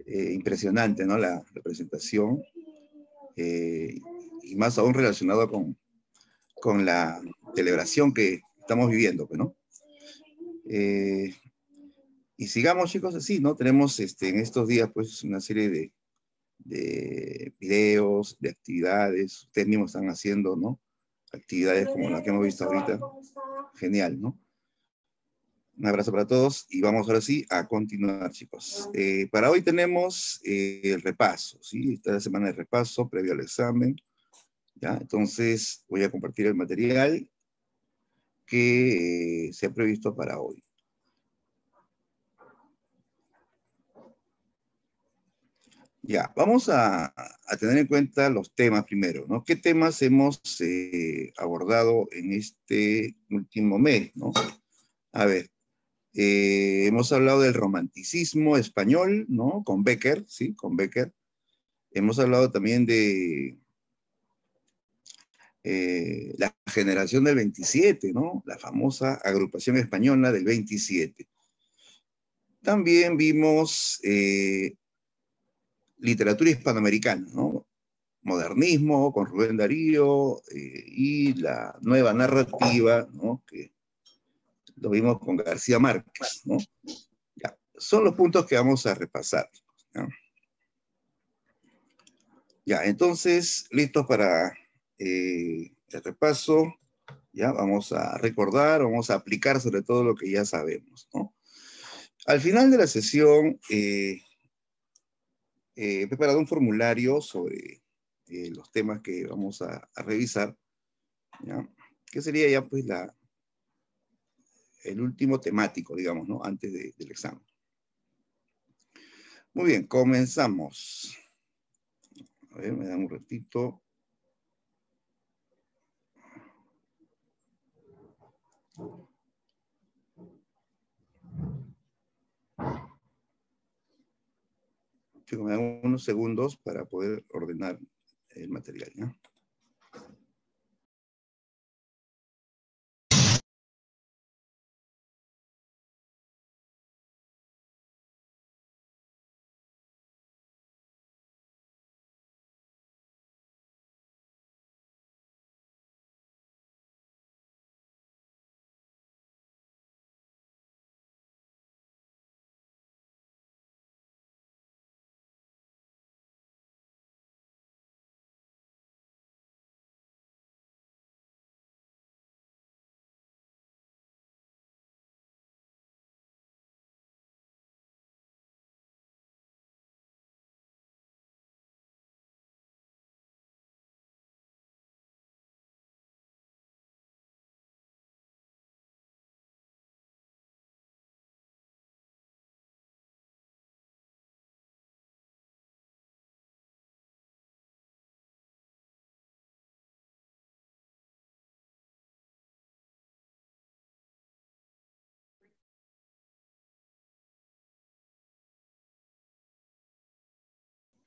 impresionante, ¿no? La representación, y más aún relacionado con la celebración que estamos viviendo, pues, ¿no? Y sigamos, chicos, así, ¿no? Tenemos en estos días, pues, una serie de videos, de actividades. Ustedes mismos están haciendo, ¿no? Actividades como la que hemos visto ahorita. Genial, ¿no? Un abrazo para todos y vamos ahora sí a continuar, chicos. Para hoy tenemos el repaso, ¿sí? Esta semana de repaso previo al examen, ¿ya? Entonces voy a compartir el material que se ha previsto para hoy. Ya, vamos a tener en cuenta los temas primero, ¿no? ¿Qué temas hemos abordado en este último mes, ¿no? A ver, hemos hablado del romanticismo español, ¿no? Con Becker, ¿sí? Con Becker. Hemos hablado también de la generación del 27, ¿no? La famosa agrupación española del 27. También vimos literatura hispanoamericana, ¿no? Modernismo con Rubén Darío y la nueva narrativa, ¿no? Que lo vimos con García Márquez, ¿no? Ya, son los puntos que vamos a repasar, ¿no? Ya, entonces, listos para el repaso. Ya, vamos a recordar, vamos a aplicar sobre todo lo que ya sabemos, ¿no? Al final de la sesión, he preparado un formulario sobre los temas que vamos a revisar, ¿ya? Que sería ya pues el último temático, digamos, ¿no? Antes del examen. Muy bien, comenzamos. A ver, me dan un ratito. Chicos, me dan unos segundos para poder ordenar el material, ¿no?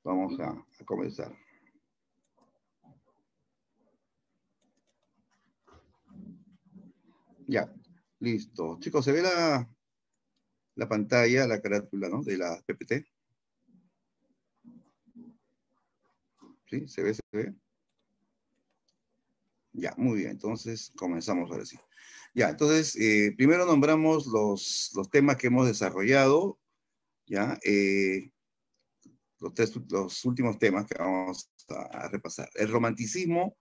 Vamos a comenzar. Ya, listo. Chicos, ¿se ve la pantalla, la carátula, ¿no? De la PPT? ¿Sí? ¿Se ve? ¿Se ve? Ya, muy bien. Entonces, comenzamos ahora sí. Ya, entonces, primero nombramos los temas que hemos desarrollado, ¿ya? Los últimos temas que vamos a repasar. El romanticismo,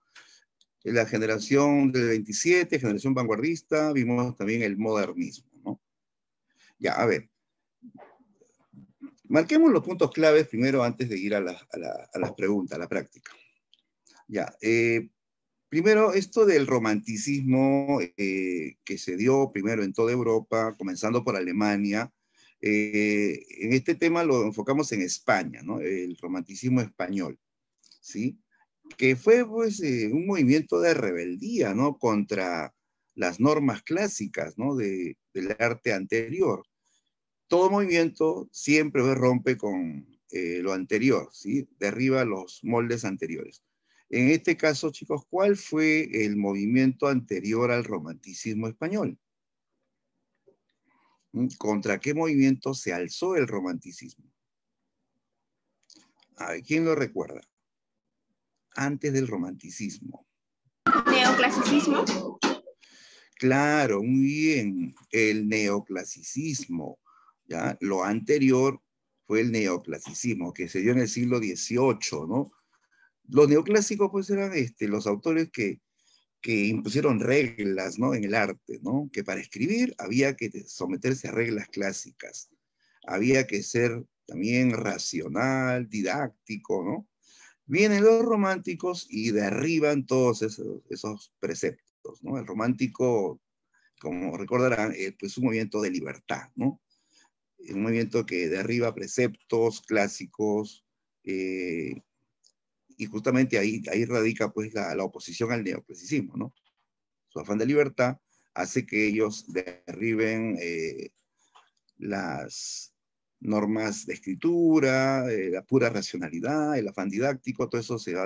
la generación del 27, generación vanguardista, vimos también el modernismo, ¿no? Ya, a ver. Marquemos los puntos claves primero antes de ir a las preguntas, a la práctica. Ya, primero, esto del romanticismo que se dio primero en toda Europa, comenzando por Alemania. En este tema lo enfocamos en España, ¿no? El romanticismo español, ¿sí? Que fue pues un movimiento de rebeldía, ¿no? Contra las normas clásicas, ¿no? Del arte anterior. Todo movimiento siempre rompe con lo anterior, ¿sí? Derriba los moldes anteriores. En este caso, chicos, ¿cuál fue el movimiento anterior al romanticismo español? ¿Contra qué movimiento se alzó el romanticismo? A ver, ¿quién lo recuerda? Antes del romanticismo. Neoclasicismo. Claro, muy bien. El neoclasicismo. ¿Ya? Lo anterior fue el neoclasicismo, que se dio en el siglo XVIII, ¿no? Los neoclásicos, pues, eran los autores que impusieron reglas, ¿no? En el arte, ¿no? Que para escribir había que someterse a reglas clásicas. Había que ser también racional, didáctico, ¿no? Vienen los románticos y derriban todos esos preceptos, ¿no? El romántico, como recordarán, pues un movimiento de libertad, ¿no? Un movimiento que derriba preceptos clásicos, y justamente ahí radica pues la oposición al neoclasicismo, ¿no? Su afán de libertad hace que ellos derriben las normas de escritura, la pura racionalidad, el afán didáctico, todo eso se va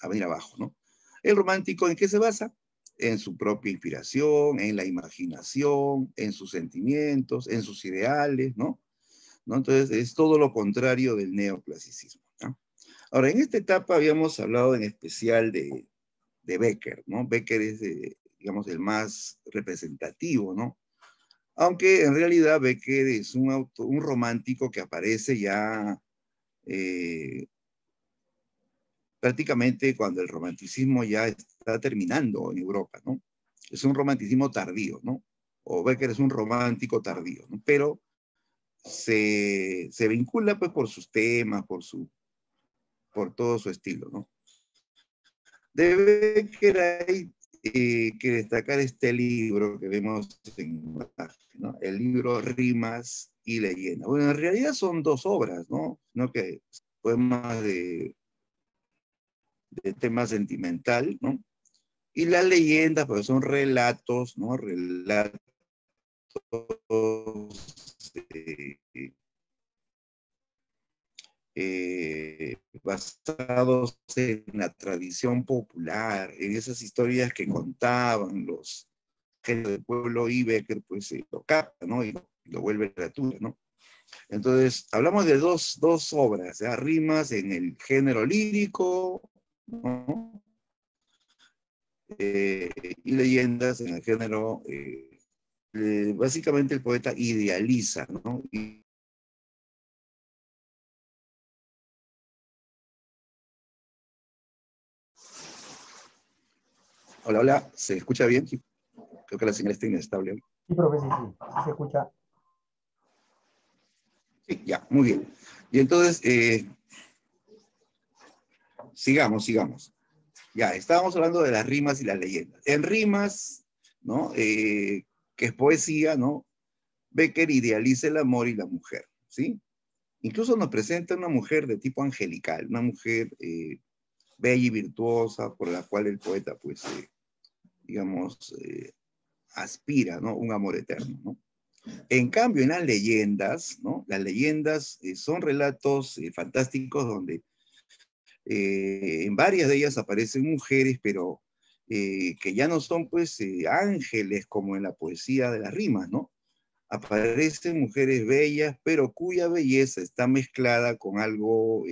a venir abajo, ¿no? El romántico, ¿en qué se basa? En su propia inspiración, en la imaginación, en sus sentimientos, en sus ideales, ¿no? Entonces, es todo lo contrario del neoclasicismo, ¿no? Ahora, en esta etapa habíamos hablado en especial de Becker, ¿no? Becker es, digamos, el más representativo, ¿no? Aunque en realidad Becker es un romántico que aparece ya eh, prácticamente cuando el romanticismo ya está terminando en Europa, ¿no? Es un romanticismo tardío, ¿no? O Becker es un romántico tardío, ¿no? Pero se vincula pues por sus temas, por todo su estilo, ¿no? De Becker hay que destacar este libro que vemos en imagen, ¿no? El libro Rimas y Leyendas. Bueno, en realidad son dos obras, ¿no? No que poemas de tema sentimental, ¿no? Y las leyendas, pues son relatos, ¿no? Relatos eh, basados en la tradición popular, en esas historias que contaban los genios del pueblo, y Becker pues lo capta, ¿no? Y lo vuelve literatura, ¿no? Entonces, hablamos de dos obras, ¿ya? Rimas en el género lírico, ¿no? Y leyendas en el género, básicamente el poeta idealiza, ¿no? Hola, hola, ¿se escucha bien? Creo que la señal está inestable. Sí, profe, sí, sí se escucha. Sí, ya, muy bien. Y entonces, sigamos. Ya, estábamos hablando de las rimas y las leyendas. En rimas, ¿no? Que es poesía, ¿no? Becker idealiza el amor y la mujer, ¿sí? Incluso nos presenta una mujer de tipo angelical, una mujer bella y virtuosa por la cual el poeta, pues, digamos, aspira, ¿no? Un amor eterno, ¿no? En cambio, en las leyendas, ¿no? Las leyendas son relatos fantásticos donde en varias de ellas aparecen mujeres, pero que ya no son, pues, ángeles como en la poesía de las rimas, ¿no? Aparecen mujeres bellas, pero cuya belleza está mezclada con algo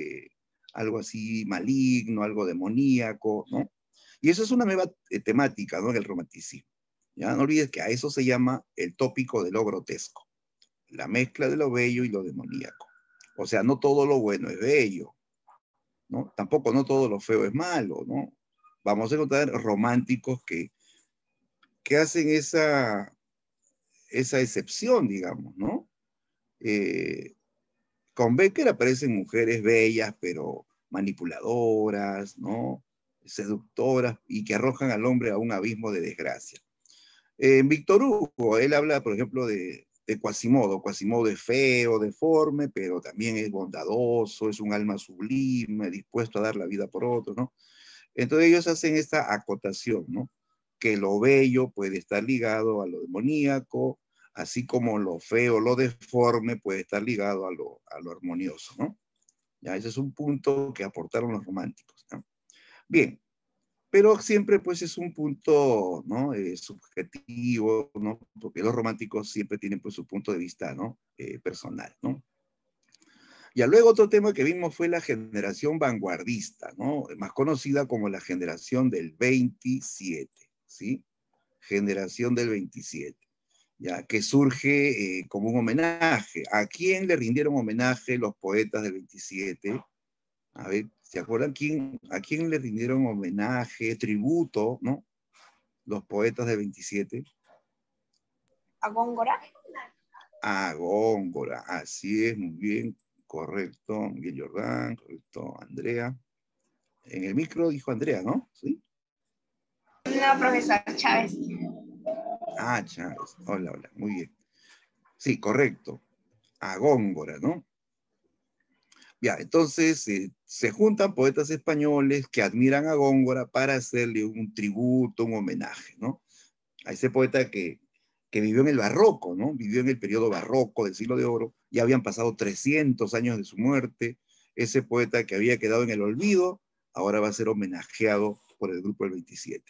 así maligno, algo demoníaco, ¿no? Y eso es una nueva temática, ¿no? En el romanticismo. Ya no olvides que a eso se llama el tópico de lo grotesco, la mezcla de lo bello y lo demoníaco. O sea, no todo lo bueno es bello, ¿no? Tampoco no todo lo feo es malo, ¿no? Vamos a encontrar románticos que hacen esa excepción, digamos, ¿no? Eh, con Becker aparecen mujeres bellas, pero manipuladoras, ¿no? Seductoras y que arrojan al hombre a un abismo de desgracia. En Víctor Hugo, él habla, por ejemplo, de Quasimodo. Quasimodo es feo, deforme, pero también es bondadoso, es un alma sublime, dispuesto a dar la vida por otro, ¿no? Entonces ellos hacen esta acotación, ¿no? Que lo bello puede estar ligado a lo demoníaco, así como lo feo, lo deforme puede estar ligado a lo armonioso, ¿no? Ya, ese es un punto que aportaron los románticos, ¿no? Bien, pero siempre pues es un punto, ¿no? Subjetivo, ¿no? Porque los románticos siempre tienen pues su punto de vista, ¿no? Personal, ¿no? Ya luego otro tema que vimos fue la generación vanguardista, ¿no? Más conocida como la generación del 27, ¿sí? Generación del 27, ya, que surge como un homenaje. ¿A quién le rindieron homenaje los poetas del 27? A ver, ¿se acuerdan a quién le rindieron homenaje, tributo, ¿no? Los poetas del 27? ¿A Góngora? A Góngora, así es, muy bien, correcto, Miguel Jordán, correcto, Andrea. En el micro dijo Andrea, ¿no? ¿Sí? No, profesor Chávez. Ah, Chávez, hola, hola, muy bien. Sí, correcto, a Góngora, ¿no? Ya, entonces se juntan poetas españoles que admiran a Góngora para hacerle un tributo, un homenaje, ¿no? A ese poeta que vivió en el barroco, ¿no? Vivió en el periodo barroco del siglo de oro, ya habían pasado 300 años de su muerte, ese poeta que había quedado en el olvido, ahora va a ser homenajeado por el grupo del 27.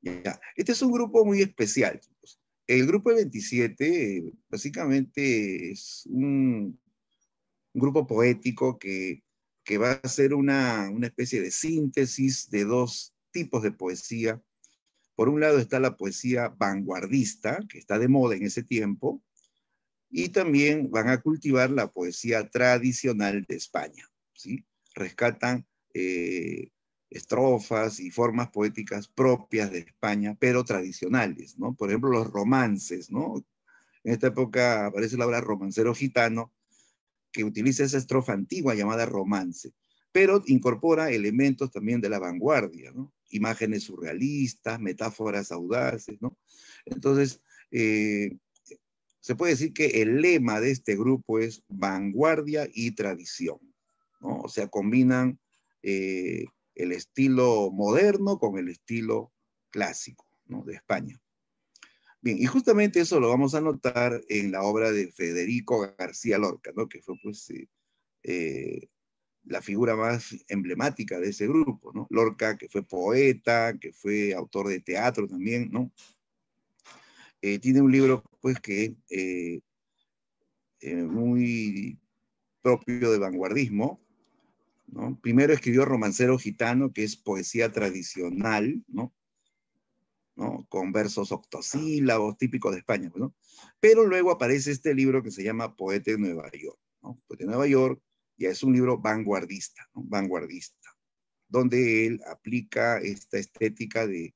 Ya. Este es un grupo muy especial, chicos. El grupo del 27 básicamente es un grupo poético que va a ser una especie de síntesis de dos tipos de poesía. Por un lado está la poesía vanguardista, que está de moda en ese tiempo, y también van a cultivar la poesía tradicional de España, ¿sí? Rescatan estrofas y formas poéticas propias de España, pero tradicionales, ¿no? Por ejemplo, los romances, ¿no? En esta época aparece la obra Romancero Gitano, que utiliza esa estrofa antigua llamada romance, pero incorpora elementos también de la vanguardia, ¿no? Imágenes surrealistas, metáforas audaces, ¿no? Entonces, se puede decir que el lema de este grupo es vanguardia y tradición, ¿no? O sea, combinan el estilo moderno con el estilo clásico, ¿no? De España. Bien, y justamente eso lo vamos a notar en la obra de Federico García Lorca, ¿no? Que fue pues la figura más emblemática de ese grupo, ¿no? Lorca, que fue poeta, que fue autor de teatro también, ¿no? Tiene un libro pues que muy propio de vanguardismo, ¿no? Primero escribió Romancero Gitano, que es poesía tradicional, ¿no? ¿No? Con versos octosílabos, típicos de España, ¿no? Pero luego aparece este libro que se llama Poeta de Nueva York, ¿no? Poeta de Nueva York ya es un libro vanguardista, ¿no? Vanguardista, donde él aplica esta estética de,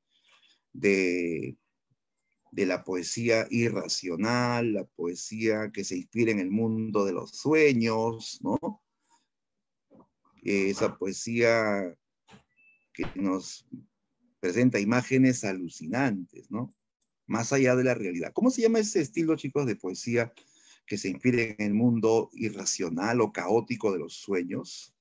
de la poesía irracional, la poesía que se inspira en el mundo de los sueños, ¿no? Esa poesía que nos presenta imágenes alucinantes, ¿no? Más allá de la realidad. ¿Cómo se llama ese estilo, chicos, de poesía que se inspira en el mundo irracional o caótico de los sueños?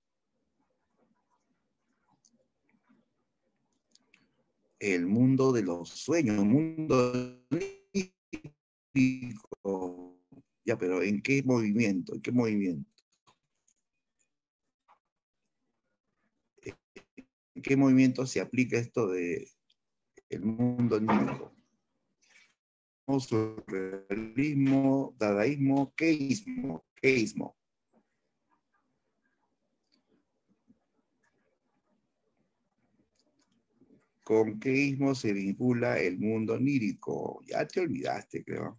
El mundo de los sueños, un mundo lírico. Ya, pero ¿en qué movimiento? ¿En qué movimiento? ¿En qué movimiento se aplica esto de el mundo lírico? Surrealismo, dadaísmo, queísmo. ¿Con queísmo se vincula el mundo onírico? Ya te olvidaste, creo.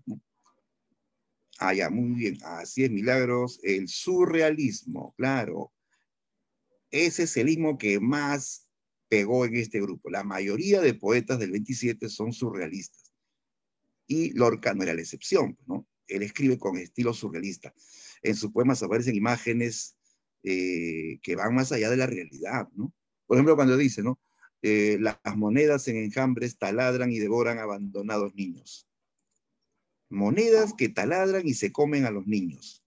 Ah, ya, muy bien. Así es, Milagros. El surrealismo, claro. Ese es el ismo que más pegó en este grupo. La mayoría de poetas del 27 son surrealistas. Y Lorca no era la excepción, ¿no? Él escribe con estilo surrealista. En sus poemas aparecen imágenes que van más allá de la realidad, ¿no? Por ejemplo, cuando dice, ¿no? Las monedas en enjambres taladran y devoran abandonados niños. Monedas que taladran y se comen a los niños,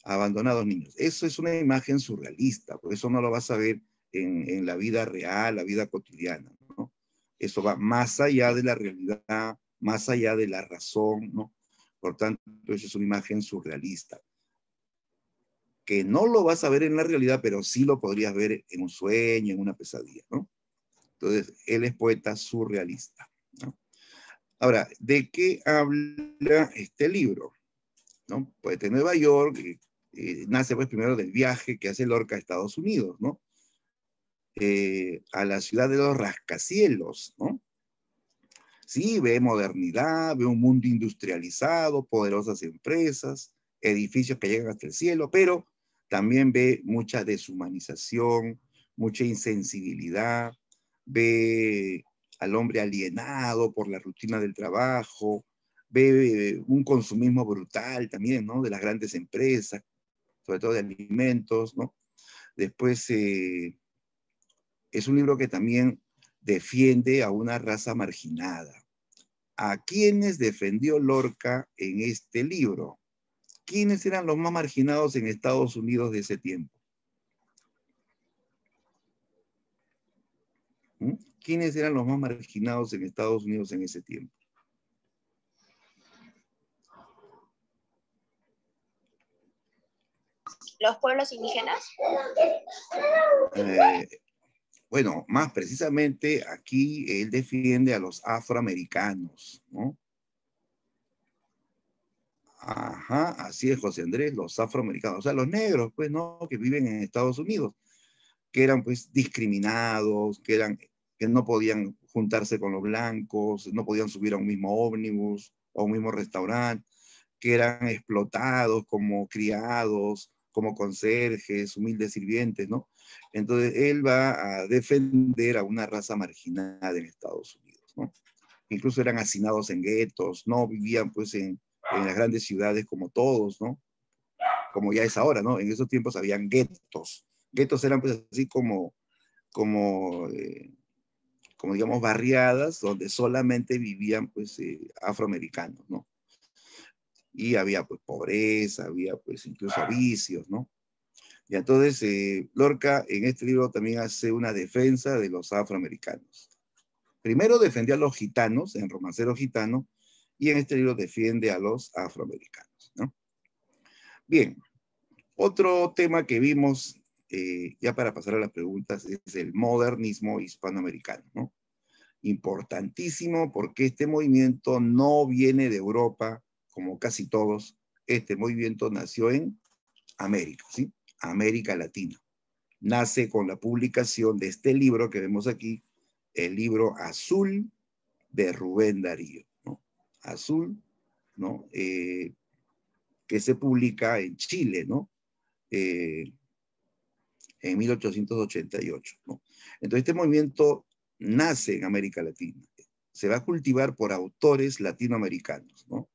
abandonados niños. Eso es una imagen surrealista, por eso no lo vas a ver en la vida real, la vida cotidiana, ¿no? Eso va más allá de la realidad, más allá de la razón, ¿no? Por tanto, eso es una imagen surrealista, que no lo vas a ver en la realidad, pero sí lo podrías ver en un sueño, en una pesadilla, ¿no? Entonces, él es poeta surrealista, ¿no? Ahora, ¿de qué habla este libro? ¿No? Poeta de Nueva York, nace pues primero del viaje que hace Lorca a Estados Unidos, ¿no? A la ciudad de los rascacielos, ¿no? Sí, ve modernidad, ve un mundo industrializado, poderosas empresas, edificios que llegan hasta el cielo, pero también ve mucha deshumanización, mucha insensibilidad, ve al hombre alienado por la rutina del trabajo, ve un consumismo brutal también, ¿no? De las grandes empresas, sobre todo de alimentos, ¿no? Después, es un libro que también defiende a una raza marginada. ¿A quiénes defendió Lorca en este libro? ¿Quiénes eran los más marginados en Estados Unidos de ese tiempo? ¿Mm? ¿Quiénes eran los más marginados en Estados Unidos en ese tiempo? Los pueblos indígenas. Bueno, más precisamente aquí él defiende a los afroamericanos, ¿no? Ajá, así es, José Andrés, los afroamericanos, o sea, los negros, pues, ¿no? Que viven en Estados Unidos, que eran, pues, discriminados, que no podían juntarse con los blancos, no podían subir a un mismo ómnibus o a un mismo restaurante, que eran explotados como criados, como conserjes, humildes sirvientes, ¿no? Entonces, él va a defender a una raza marginada en Estados Unidos, ¿no? Incluso eran hacinados en guetos, no vivían, pues, en las grandes ciudades como todos, ¿no? Como ya es ahora, ¿no? En esos tiempos habían guetos. Guetos eran, pues, así como, como digamos, barriadas donde solamente vivían, pues, afroamericanos, ¿no? Y había, pues, pobreza, había, pues, incluso vicios, ¿no? Y entonces, Lorca en este libro también hace una defensa de los afroamericanos. Primero defendió a los gitanos, en Romancero Gitano, y en este libro defiende a los afroamericanos, ¿no? Bien, otro tema que vimos, ya para pasar a las preguntas, es el modernismo hispanoamericano, ¿no? Importantísimo porque este movimiento no viene de Europa, como casi todos. Este movimiento nació en América, ¿sí? América Latina. Nace con la publicación de este libro que vemos aquí, el libro Azul de Rubén Darío, ¿no? Azul, ¿no? Que se publica en Chile, ¿no? En 1888, ¿no? Entonces este movimiento nace en América Latina, se va a cultivar por autores latinoamericanos, ¿no?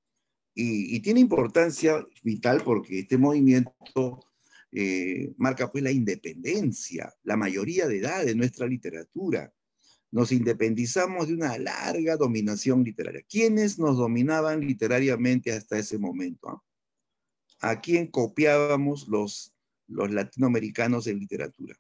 Y tiene importancia vital porque este movimiento marca pues la independencia, la mayoría de edad de nuestra literatura. Nos independizamos de una larga dominación literaria. ¿Quiénes nos dominaban literariamente hasta ese momento? ¿Ah? ¿A quién copiábamos los latinoamericanos en literatura?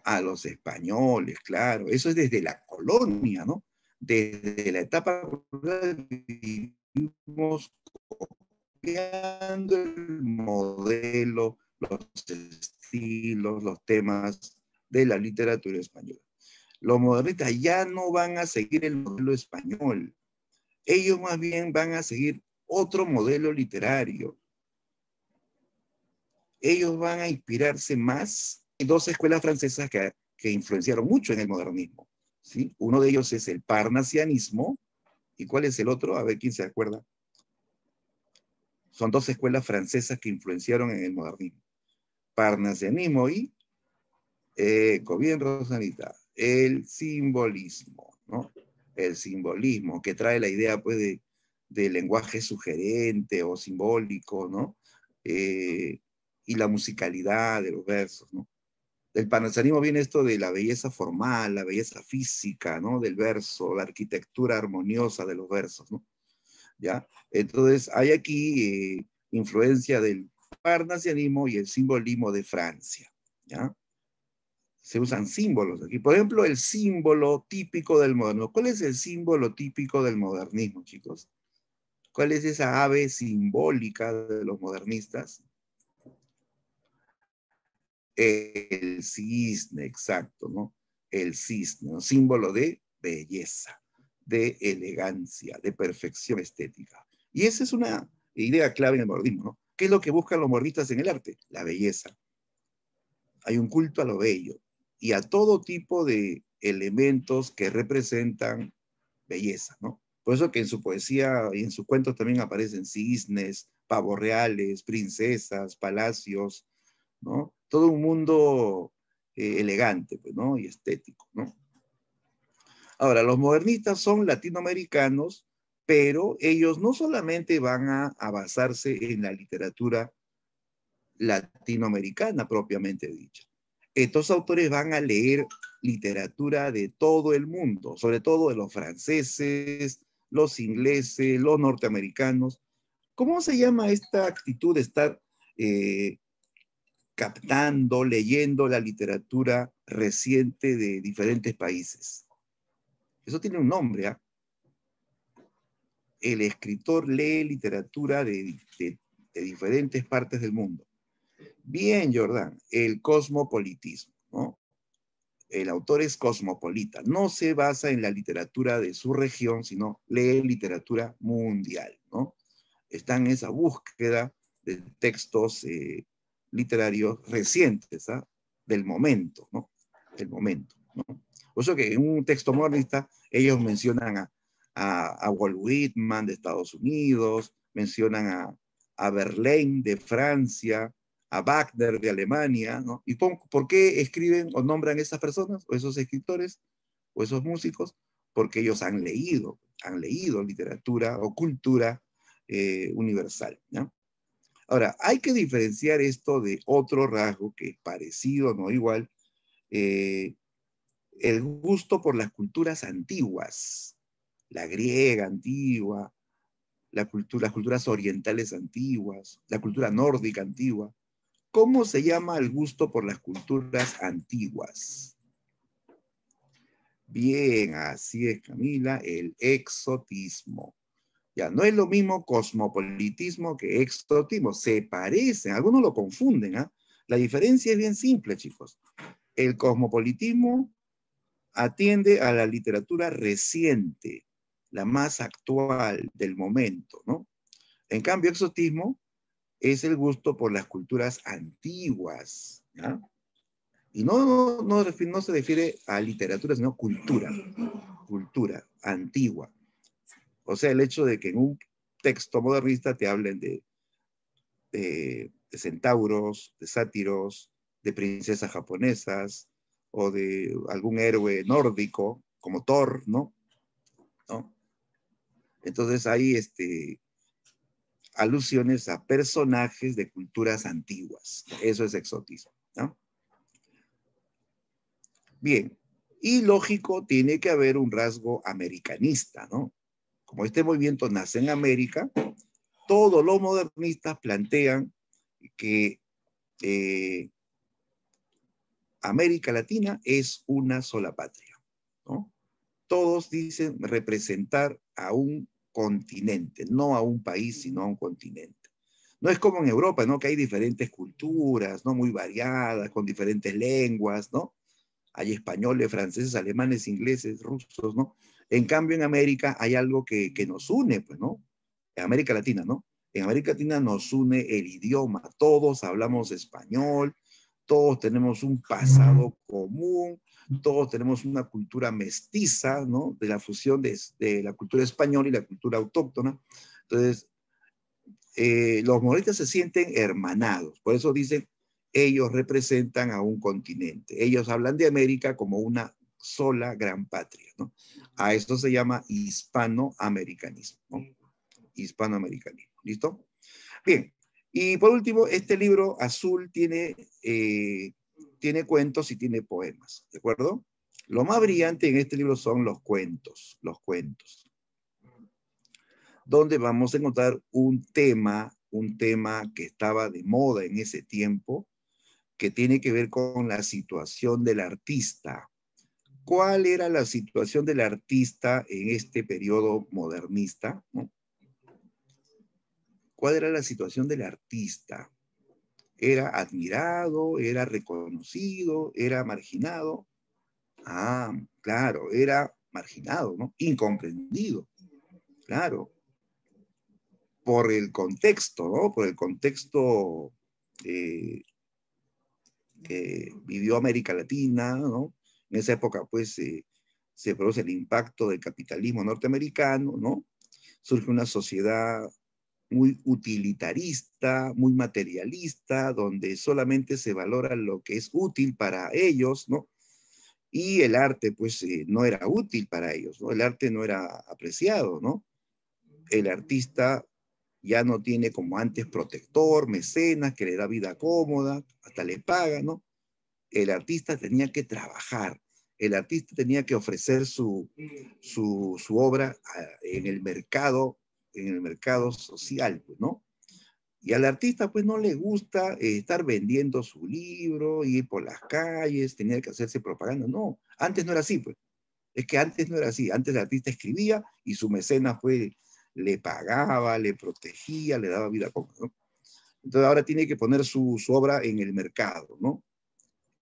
A los españoles, claro. Eso es desde la colonia, ¿no? Desde la etapa colonial vivimos copiando el modelo, los estilos, los temas de la literatura española. Los modernistas ya no van a seguir el modelo español. Ellos más bien van a seguir otro modelo literario. Ellos van a inspirarse más en dos escuelas francesas que influenciaron mucho en el modernismo, ¿sí? Uno de ellos es el parnasianismo. ¿Y cuál es el otro? A ver quién se acuerda. Son dos escuelas francesas que influenciaron en el modernismo. Parnasianismo y, bien, Rosanita, el simbolismo, ¿no? El simbolismo, que trae la idea, pues, de lenguaje sugerente o simbólico, ¿no? Y la musicalidad de los versos, ¿no? Del parnasianismo viene esto de la belleza formal, la belleza física, ¿no? Del verso, la arquitectura armoniosa de los versos, ¿no? ¿Ya? Entonces, hay aquí influencia del parnasianismo y el simbolismo de Francia, ¿ya? Se usan símbolos aquí. Por ejemplo, el símbolo típico del modernismo. ¿Cuál es el símbolo típico del modernismo, chicos? ¿Cuál es esa ave simbólica de los modernistas? El cisne, exacto, ¿no? El cisne, ¿no? Símbolo de belleza, de elegancia, de perfección estética. Y esa es una idea clave en el modernismo, ¿no? ¿Qué es lo que buscan los modernistas en el arte? La belleza. Hay un culto a lo bello y a todo tipo de elementos que representan belleza, ¿no? Por eso que en su poesía y en sus cuentos también aparecen cisnes, pavos reales, princesas, palacios, ¿no? Todo un mundo elegante, pues, ¿no? Y estético, ¿no? Ahora, los modernistas son latinoamericanos, pero ellos no solamente van a basarse en la literatura latinoamericana propiamente dicha. Estos autores van a leer literatura de todo el mundo, sobre todo de los franceses, los ingleses, los norteamericanos. ¿Cómo se llama esta actitud de estar captando, leyendo la literatura reciente de diferentes países? Eso tiene un nombre, ¿ah? El escritor lee literatura de diferentes partes del mundo. Bien, Jordán, el cosmopolitismo, ¿no? El autor es cosmopolita, no se basa en la literatura de su región, sino lee literatura mundial, ¿no? Está en esa búsqueda de textos literarios recientes, ¿ah? Del momento, ¿no? Del momento, ¿no? Por eso que en un texto modernista ellos mencionan a Walt Whitman de Estados Unidos, mencionan a Verlaine de Francia, a Wagner de Alemania, ¿no? ¿Y por qué escriben o nombran esas personas, o esos escritores, o esos músicos? Porque ellos han leído literatura o cultura universal, ¿no? Ahora, hay que diferenciar esto de otro rasgo que es parecido, no igual, eh, el gusto por las culturas antiguas, la griega antigua, las culturas orientales antiguas, la cultura nórdica antigua. ¿Cómo se llama el gusto por las culturas antiguas? Bien, así es, Camila, el exotismo. Ya, no es lo mismo cosmopolitismo que exotismo. Se parecen, algunos lo confunden, ¿ah? La diferencia es bien simple, chicos. El cosmopolitismo atiende a la literatura reciente, la más actual del momento, ¿no? En cambio, exotismo es el gusto por las culturas antiguas, ¿ya? Y no se refiere a literatura, sino cultura antigua. O sea, el hecho de que en un texto modernista te hablen de centauros, de sátiros, de princesas japonesas, o de algún héroe nórdico, como Thor, ¿no? ¿No? Entonces hay alusiones a personajes de culturas antiguas. Eso es exotismo, ¿no? Bien, y lógico, tiene que haber un rasgo americanista, ¿no? Como este movimiento nace en América, todos los modernistas plantean que América Latina es una sola patria, ¿no? Todos dicen representar a un continente, no a un país, sino a un continente. No es como en Europa, ¿no? Que hay diferentes culturas, ¿no? Muy variadas, con diferentes lenguas, ¿no? Hay españoles, franceses, alemanes, ingleses, rusos, ¿no? En cambio, en América hay algo que nos une, pues, ¿no? En América Latina, ¿no? En América Latina nos une el idioma. Todos hablamos español, todos tenemos un pasado común, todos tenemos una cultura mestiza, ¿no? De la fusión de la cultura española y la cultura autóctona. Entonces, los modernistas se sienten hermanados, por eso dicen, ellos representan a un continente. Ellos hablan de América como una sola gran patria, ¿no? A esto se llama hispanoamericanismo, ¿no? Hispanoamericanismo, ¿listo? Bien, y por último, este libro azul tiene cuentos y tiene poemas, ¿de acuerdo? Lo más brillante en este libro son los cuentos, donde vamos a encontrar un tema que estaba de moda en ese tiempo, que tiene que ver con la situación del artista. ¿Cuál era la situación del artista en este periodo modernista, ¿no? ¿Cuál era la situación del artista? Era admirado, era reconocido, era marginado. Ah, claro, era marginado, ¿no? Incomprendido, claro, por el contexto, ¿no? Por el contexto eh, que vivió América Latina, ¿no? En esa época, pues, se produce el impacto del capitalismo norteamericano, ¿no? Surge una sociedad muy utilitarista, muy materialista, donde solamente se valora lo que es útil para ellos, ¿no? Y el arte, pues, no era útil para ellos, ¿no? El arte no era apreciado, ¿no? El artista ya no tiene como antes protector, mecenas, que le da vida cómoda, hasta le paga, ¿no? El artista tenía que trabajar, el artista tenía que ofrecer su obra en el mercado social, pues, ¿no? Y al artista pues no le gusta estar vendiendo su libro, ir por las calles, tenía que hacerse propaganda. No, antes no era así, pues. Es que antes no era así. Antes el artista escribía y su mecenas pues le pagaba, le protegía, le daba vida cómoda, ¿no? Entonces ahora tiene que poner su obra en el mercado, ¿no?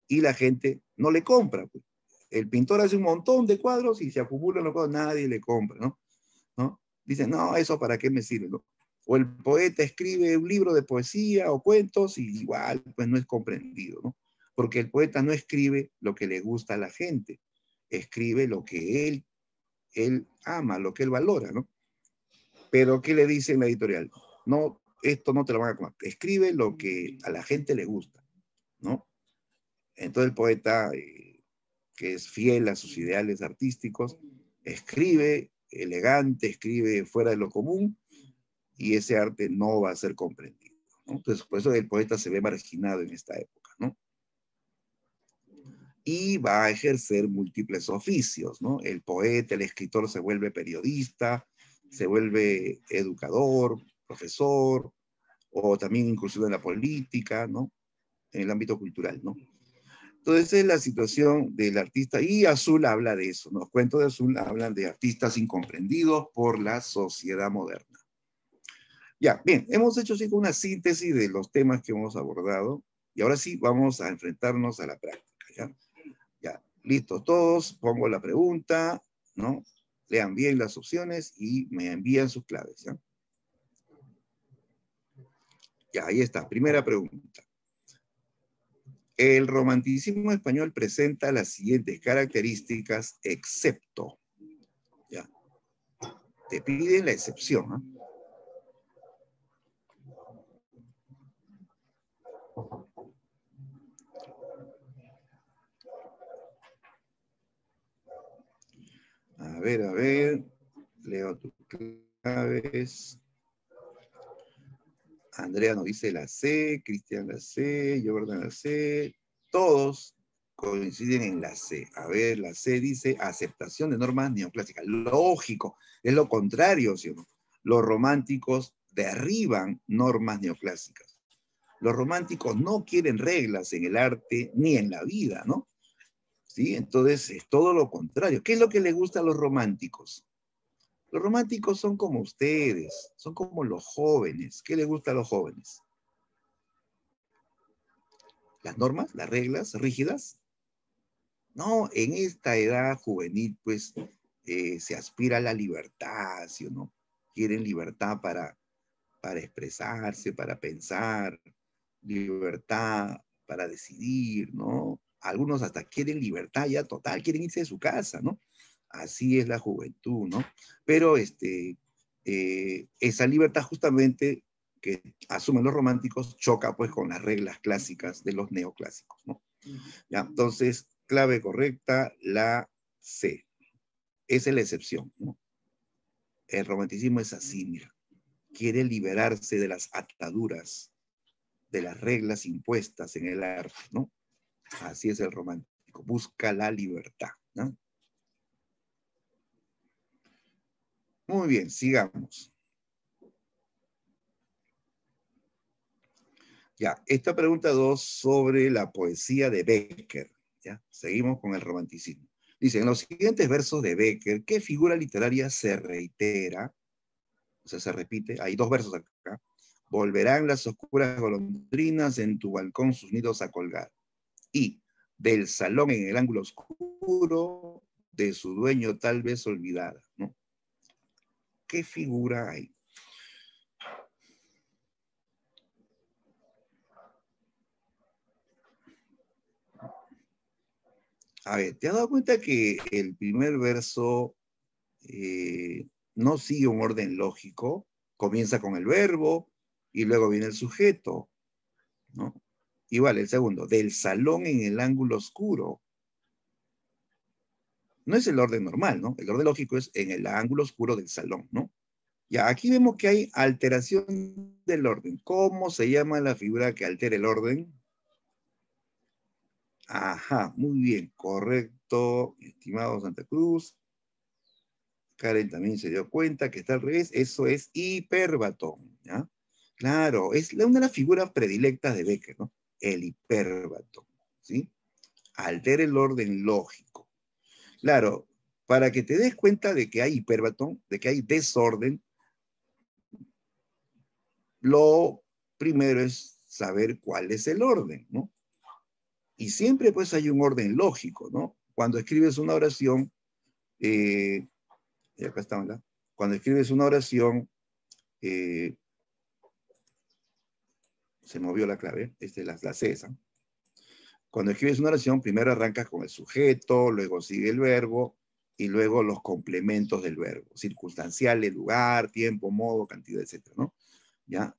Y la gente no le compra, pues. El pintor hace un montón de cuadros y se acumulan los cuadros, nadie le compra, ¿no? ¿No? Dicen, no, eso para qué me sirve, ¿no? O el poeta escribe un libro de poesía o cuentos y igual, pues no es comprendido, ¿no? Porque el poeta no escribe lo que le gusta a la gente, escribe lo que él ama, lo que él valora, ¿no? Pero ¿qué le dice en la editorial? No, esto no te lo van a comer, escribe lo que a la gente le gusta, ¿no? Entonces el poeta, que es fiel a sus ideales artísticos, escribe elegante, escribe fuera de lo común, y ese arte no va a ser comprendido, ¿no? Entonces, por eso el poeta se ve marginado en esta época, ¿no? Y va a ejercer múltiples oficios, ¿no? El poeta, el escritor se vuelve periodista, se vuelve educador, profesor, o también inclusive en la política, ¿no? En el ámbito cultural, ¿no? Entonces, es la situación del artista, y Azul habla de eso, ¿no? Los cuentos de Azul hablan de artistas incomprendidos por la sociedad moderna. Ya, bien, hemos hecho sí una síntesis de los temas que hemos abordado, y ahora sí vamos a enfrentarnos a la práctica, ¿ya? Ya, listo, todos, pongo la pregunta, ¿no? Lean bien las opciones y me envían sus claves, ¿ya? Ya, ahí está, primera pregunta. El romanticismo español presenta las siguientes características, excepto, ¿ya? Te piden la excepción, ¿no? A ver, leo tus claves. Andrea nos dice la C, Cristian la C, Jordan la C, todos coinciden en la C. A ver, la C dice aceptación de normas neoclásicas. Lógico, es lo contrario, ¿sí o no? Los románticos derriban normas neoclásicas. Los románticos no quieren reglas en el arte ni en la vida, ¿no? ¿Sí? Entonces es todo lo contrario. ¿Qué es lo que les gusta a los románticos? Los románticos son como ustedes, son como los jóvenes. ¿Qué les gusta a los jóvenes? Las normas, las reglas rígidas. No, en esta edad juvenil, pues, se aspira a la libertad, ¿sí o no? Quieren libertad para expresarse, para pensar, libertad para decidir, ¿no? Algunos hasta quieren libertad ya total, quieren irse de su casa, ¿no? Así es la juventud, ¿no? Pero esa libertad justamente que asumen los románticos choca pues con las reglas clásicas de los neoclásicos, ¿no? Ya, entonces, clave correcta, la C. Esa es la excepción, ¿no? El romanticismo es así, mira. Quiere liberarse de las ataduras, de las reglas impuestas en el arte, ¿no? Así es el romántico. Busca la libertad, ¿no? Muy bien, sigamos. Ya, esta pregunta 2 sobre la poesía de Becker. ¿Ya? Seguimos con el romanticismo. Dice, en los siguientes versos de Becker, ¿qué figura literaria se reitera? O sea, se repite. Hay dos versos acá. volverán las oscuras golondrinas en tu balcón sus nidos a colgar. Y del salón en el ángulo oscuro, de su dueño tal vez olvidada, ¿no? ¿Qué figura hay? A ver, ¿te has dado cuenta que el primer verso no sigue un orden lógico? Comienza con el verbo y luego viene el sujeto, ¿no? Igual, el segundo, del salón en el ángulo oscuro. No es el orden normal, ¿no? El orden lógico es en el ángulo oscuro del salón, ¿no? Ya, aquí vemos que hay alteración del orden. ¿Cómo se llama la figura que altera el orden? Ajá, muy bien, correcto, estimado Santa Cruz. Karen también se dio cuenta que está al revés. Eso es hiperbatón, ¿ya? Claro, es una de las figuras predilectas de Becker, ¿no? El hiperbatón, ¿sí? Altera el orden lógico. Claro, para que te des cuenta de que hay hiperbatón, de que hay desorden, lo primero es saber cuál es el orden, ¿no? Y siempre pues hay un orden lógico, ¿no? Cuando escribes una oración, y acá está, ¿verdad? Cuando escribes una oración, se movió la clave, esta es la C, ¿eh? Cuando escribes una oración, primero arrancas con el sujeto, luego sigue el verbo, y luego los complementos del verbo, circunstanciales, lugar, tiempo, modo, cantidad, etcétera, ¿no? ¿Ya?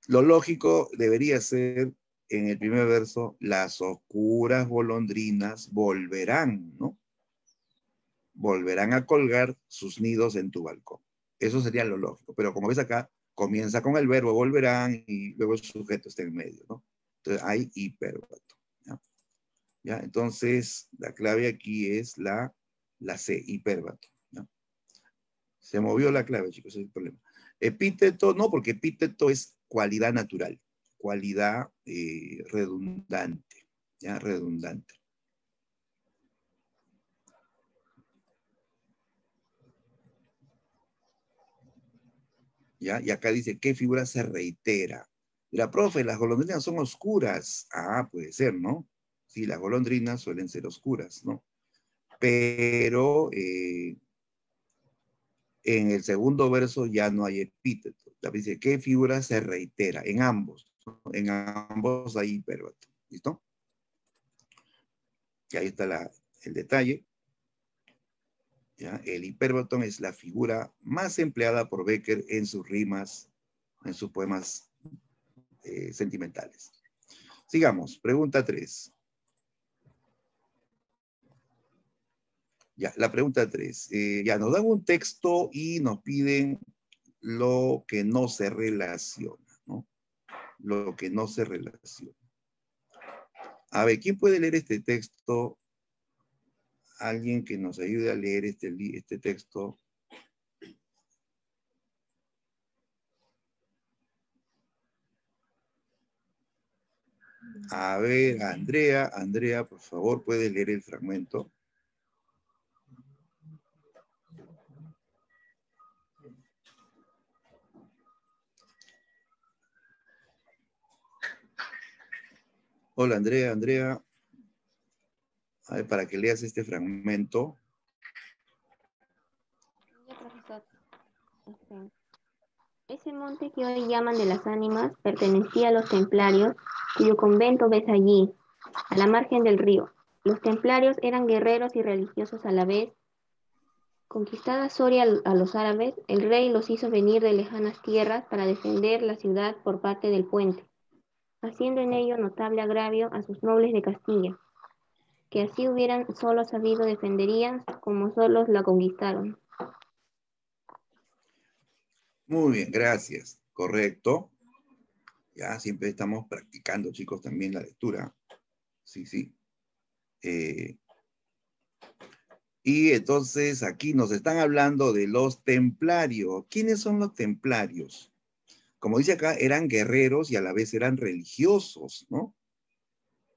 Lo lógico debería ser, en el primer verso, las oscuras golondrinas volverán, ¿no? Volverán a colgar sus nidos en tu balcón. Eso sería lo lógico. Pero como ves acá, comienza con el verbo volverán y luego el sujeto está en medio, ¿no? Entonces hay hiperbatón, ¿ya? ¿Ya? Entonces, la clave aquí es la C, hiperbatón, ¿ya? Se movió la clave, chicos, ese es el problema. Epíteto, no, porque epíteto es cualidad natural, cualidad redundante, ¿ya? Redundante. ¿Ya? Y acá dice, ¿qué figura se reitera? La profe, las golondrinas son oscuras. Ah, puede ser, ¿no? Sí, las golondrinas suelen ser oscuras, ¿no? Pero en el segundo verso ya no hay epíteto. Ya dice, ¿qué figura se reitera? En ambos, ¿no? En ambos hay hiperbatón. ¿Listo? Y ahí está el detalle. ¿Ya? El hiperbatón es la figura más empleada por Becker en sus rimas, en sus poemas sentimentales. Sigamos, pregunta 3. Ya, la pregunta 3. Ya, nos dan un texto y nos piden lo que no se relaciona, ¿no? Lo que no se relaciona. A ver, ¿quién puede leer este texto? Alguien que nos ayude a leer este texto. A ver, Andrea, por favor, ¿puedes leer el fragmento? Hola, Andrea. A ver, para que leas este fragmento. Ese monte que hoy llaman de las ánimas pertenecía a los templarios, cuyo convento ves allí, a la margen del río. Los templarios eran guerreros y religiosos a la vez. Conquistada Soria a los árabes, el rey los hizo venir de lejanas tierras para defender la ciudad por parte del puente, haciendo en ello notable agravio a sus nobles de Castilla, que así hubieran solo sabido defenderían como solos la conquistaron. Muy bien, gracias. Correcto. Ya siempre estamos practicando, chicos, también la lectura. Sí, sí. Y entonces aquí nos están hablando de los templarios. ¿Quiénes son los templarios? Como dice acá, eran guerreros y a la vez eran religiosos, ¿no?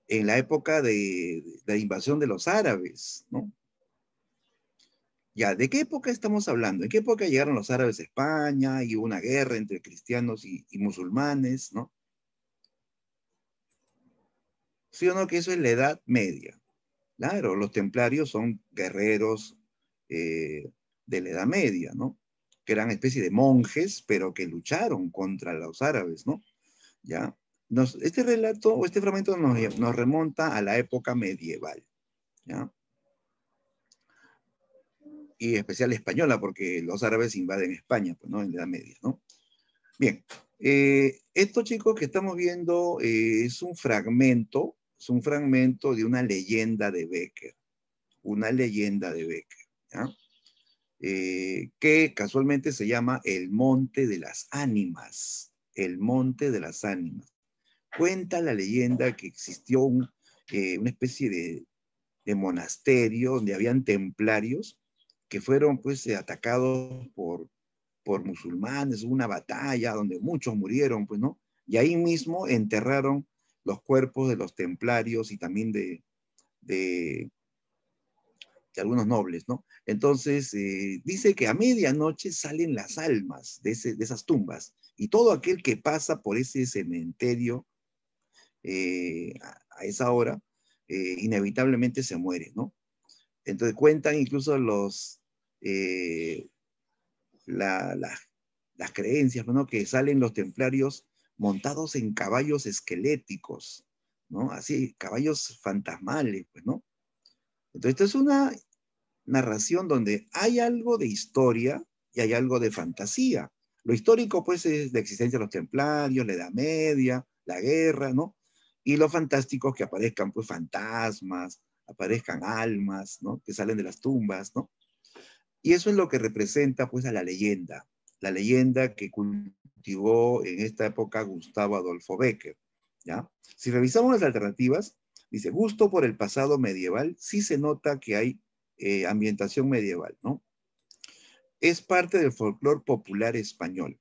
En la época de la invasión de los árabes, ¿no? Ya, ¿de qué época estamos hablando? ¿En qué época llegaron los árabes a España y hubo una guerra entre cristianos y musulmanes, ¿no? ¿Sí o no que eso es la Edad Media? Claro, los templarios son guerreros de la Edad Media, ¿no? Que eran especie de monjes, pero que lucharon contra los árabes, ¿no? ¿Ya? Este relato o este fragmento nos remonta a la época medieval, ¿ya? Y especial española, porque los árabes invaden España, pues, ¿no? En la Edad Media, ¿no? Bien, esto, chicos, que estamos viendo es un fragmento de una leyenda de Becker, una leyenda de Becker, ¿ya? Que casualmente se llama El Monte de las Ánimas, el Monte de las Ánimas. Cuenta la leyenda que existió una especie de monasterio donde habían templarios que fueron pues atacados por musulmanes, hubo una batalla donde muchos murieron, pues, ¿no? Y ahí mismo enterraron los cuerpos de los templarios y también de algunos nobles, ¿no? Entonces, dice que a medianoche salen las almas de esas tumbas y todo aquel que pasa por ese cementerio a esa hora, inevitablemente se muere, ¿no? Entonces cuentan incluso eh, la, la, las creencias, ¿no? Que salen los templarios montados en caballos esqueléticos, ¿no? Así, caballos fantasmales, pues, ¿no? Entonces, esto es una narración donde hay algo de historia y hay algo de fantasía. Lo histórico, pues, es la existencia de los templarios, la Edad Media, la guerra, ¿no? Y lo fantástico, que aparezcan, pues, fantasmas, aparezcan almas, ¿no? Que salen de las tumbas, ¿no? Y eso es lo que representa, pues, a la leyenda que cultivó en esta época Gustavo Adolfo Becker, ¿ya? Si revisamos las alternativas, dice, gusto por el pasado medieval, sí se nota que hay ambientación medieval, ¿no? Es parte del folclore popular español.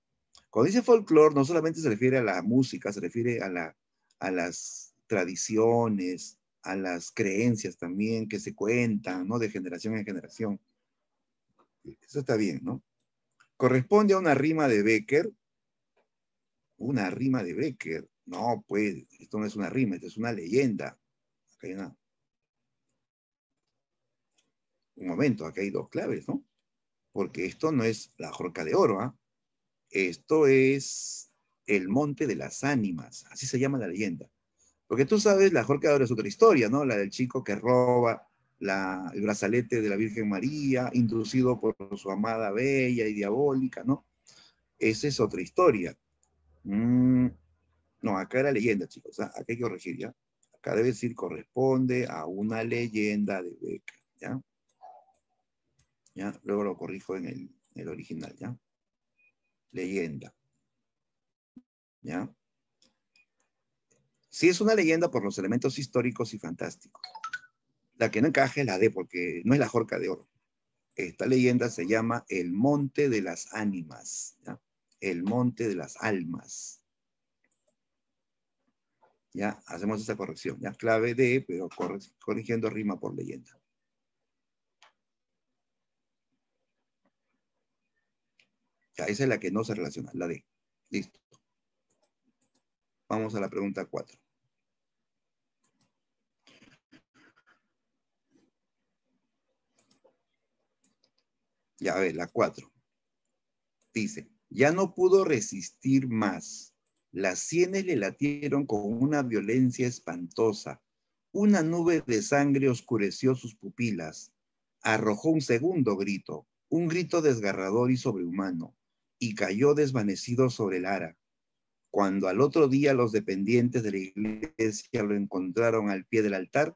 Cuando dice folclore, no solamente se refiere a la música, se refiere a las tradiciones, a las creencias también que se cuentan, ¿no? De generación en generación. Eso está bien, ¿no? Corresponde a una rima de Becker. Una rima de Becker. No, pues, esto no es una rima, esto es una leyenda. Acá hay un momento, acá hay dos claves, ¿no? Porque esto no es la Jorca de Oro, ¿ah? Esto es el Monte de las Ánimas, así se llama la leyenda. Porque tú sabes, la Jorca de Oro es otra historia, ¿no? La del chico que roba el brazalete de la Virgen María, inducido por su amada bella y diabólica, ¿no? Esa es otra historia. No, acá era leyenda, chicos. ¿Ah? Acá hay que corregir, ¿ya? Acá debe decir corresponde a una leyenda de Becker, ¿ya? ¿Ya? Luego lo corrijo en el original, ¿ya? Leyenda, ¿ya? Sí es una leyenda por los elementos históricos y fantásticos. La que no encaja es la D, porque no es la Jorca de Oro. Esta leyenda se llama el Monte de las Ánimas, ¿ya? El Monte de las Almas. ¿Ya? Hacemos esa corrección, ¿ya? Clave D, pero corrigiendo rima por leyenda. Ya, esa es la que no se relaciona, la D. Listo. Vamos a la pregunta 4. Ya, a ver, la 4. Dice, ya no pudo resistir más. Las sienes le latieron con una violencia espantosa. Una nube de sangre oscureció sus pupilas. Arrojó un segundo grito, un grito desgarrador y sobrehumano, y cayó desvanecido sobre el ara. Cuando al otro día los dependientes de la iglesia lo encontraron al pie del altar,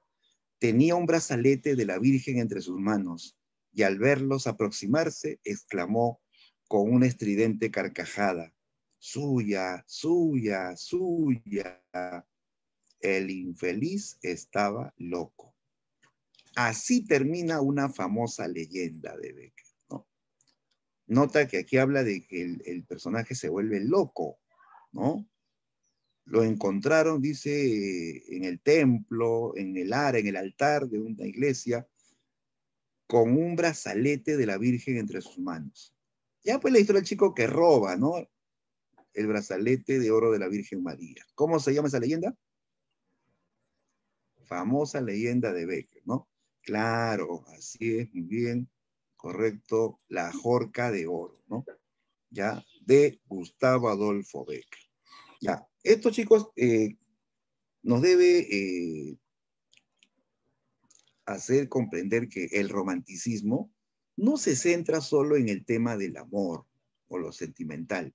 tenía un brazalete de la Virgen entre sus manos, y al verlos aproximarse, exclamó con una estridente carcajada, suya, suya, suya. El infeliz estaba loco. Así termina una famosa leyenda de Becker, ¿no? Nota que aquí habla de que el personaje se vuelve loco, ¿no? Lo encontraron, dice, en el templo, en el altar de una iglesia, con un brazalete de la Virgen entre sus manos. Ya pues la historia del chico que roba, ¿no? El brazalete de oro de la Virgen María. ¿Cómo se llama esa leyenda? Famosa leyenda de Becker, ¿no? Claro, así es, muy bien, correcto, la Jorca de Oro, ¿no? Ya, de Gustavo Adolfo Becker. Ya, esto chicos nos debe hacer comprender que el romanticismo no se centra solo en el tema del amor o lo sentimental.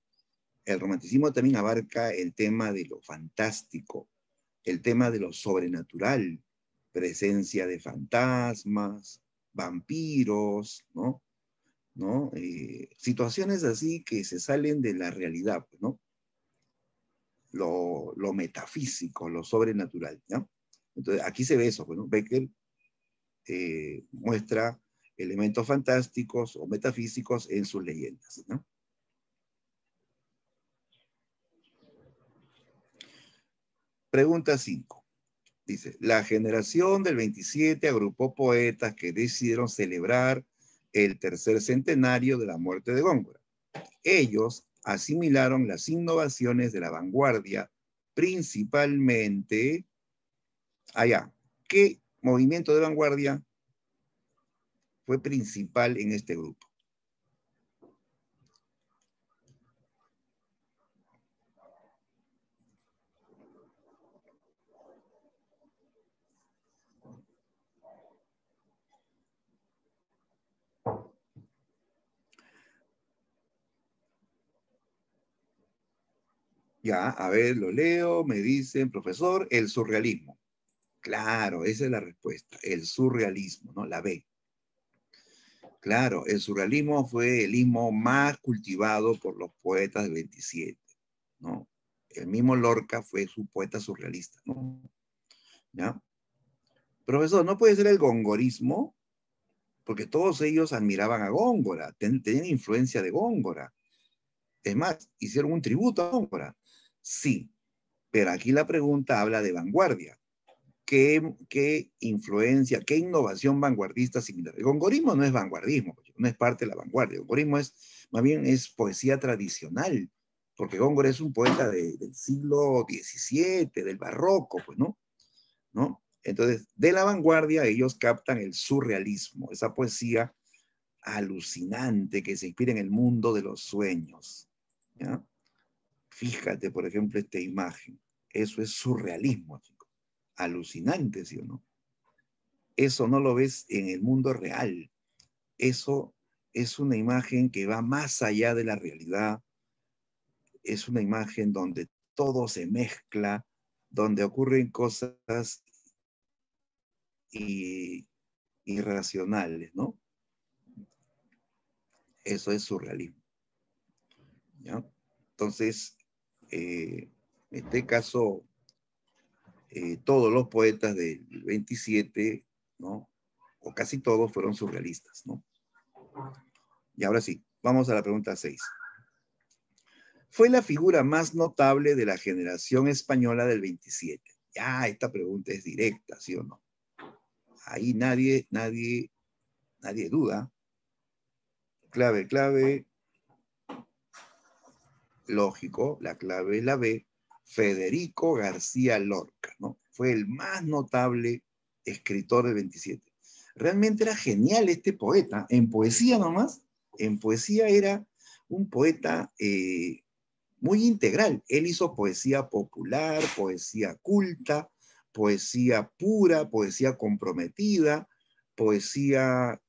El romanticismo también abarca el tema de lo fantástico, el tema de lo sobrenatural, presencia de fantasmas, vampiros, ¿no? ¿No? Situaciones así que se salen de la realidad, ¿no? Lo metafísico, lo sobrenatural, ¿no? Entonces, aquí se ve eso, ¿no? Becker muestra elementos fantásticos o metafísicos en sus leyendas, ¿no? Pregunta 5. Dice, la generación del 27 agrupó poetas que decidieron celebrar el tercer centenario de la muerte de Góngora. Ellos asimilaron las innovaciones de la vanguardia, principalmente, allá, ¿qué movimiento de vanguardia fue principal en este grupo? Ya, a ver, lo leo, me dicen, profesor, el surrealismo. Claro, esa es la respuesta, el surrealismo, ¿no? La B. Claro, el surrealismo fue el ismo más cultivado por los poetas del 27, ¿no? El mismo Lorca fue su poeta surrealista, ¿no? ¿Ya? Profesor, ¿no puede ser el gongorismo? Porque todos ellos admiraban a Góngora, tenían influencia de Góngora. Es más, hicieron un tributo a Góngora. Sí, pero aquí la pregunta habla de vanguardia. ¿Qué influencia, qué innovación vanguardista similar? El gongorismo no es vanguardismo, no es parte de la vanguardia. El gongorismo es, más bien, es poesía tradicional, porque Góngora es un poeta del siglo XVII, del barroco, pues, ¿no? ¿No? Entonces, de la vanguardia ellos captan el surrealismo, esa poesía alucinante que se inspira en el mundo de los sueños, ¿ya? Fíjate, por ejemplo, esta imagen. Eso es surrealismo, chicos. Alucinante, ¿sí o no? Eso no lo ves en el mundo real. Eso es una imagen que va más allá de la realidad. Es una imagen donde todo se mezcla, donde ocurren cosas irracionales, ¿no? Eso es surrealismo, ¿ya? Entonces, en este caso, todos los poetas del 27, ¿no? O casi todos fueron surrealistas, ¿no? Y ahora sí, vamos a la pregunta 6. Fue la figura más notable de la generación española del 27. Ya, esta pregunta es directa, ¿sí o no? Ahí nadie duda. Clave, lógico, la clave es la B, Federico García Lorca, ¿no? Fue el más notable escritor del 27. Realmente era genial este poeta, en poesía nomás, en poesía era un poeta muy integral. Él hizo poesía popular, poesía culta, poesía pura, poesía comprometida, poesía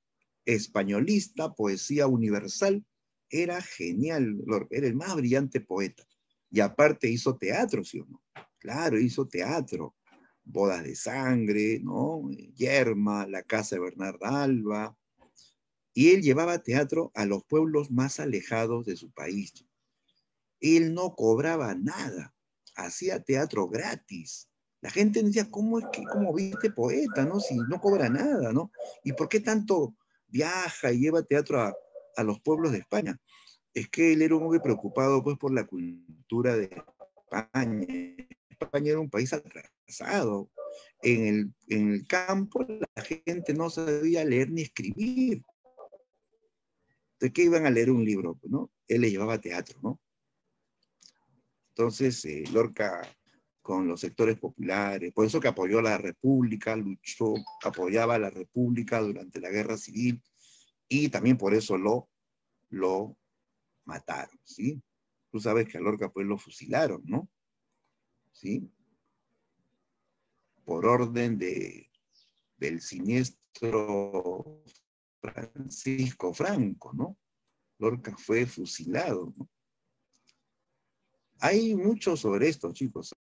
españolista, poesía universal. Era genial, era el más brillante poeta. Y aparte hizo teatro, ¿sí o no? Claro, hizo teatro. Bodas de sangre, ¿no? Yerma, La casa de Bernarda Alba. Y él llevaba teatro a los pueblos más alejados de su país. Él no cobraba nada, hacía teatro gratis. La gente decía, ¿cómo viste poeta, no? Si no cobra nada, ¿no? ¿Y por qué tanto viaja y lleva teatro a los pueblos de España? Es que él era un hombre preocupado, pues, por la cultura de España. España era un país atrasado. En el campo la gente no sabía leer ni escribir. ¿De qué iban a leer un libro? ¿No? Él le llevaba teatro, ¿no? Entonces, Lorca con los sectores populares, por eso que apoyó a la República, luchó, apoyaba a la República durante la Guerra Civil, y también por eso lo mataron, ¿sí? Tú sabes que a Lorca pues lo fusilaron, ¿no? ¿Sí? Por orden del siniestro Francisco Franco, ¿no? Lorca fue fusilado, ¿no? Hay mucho sobre esto, chicos.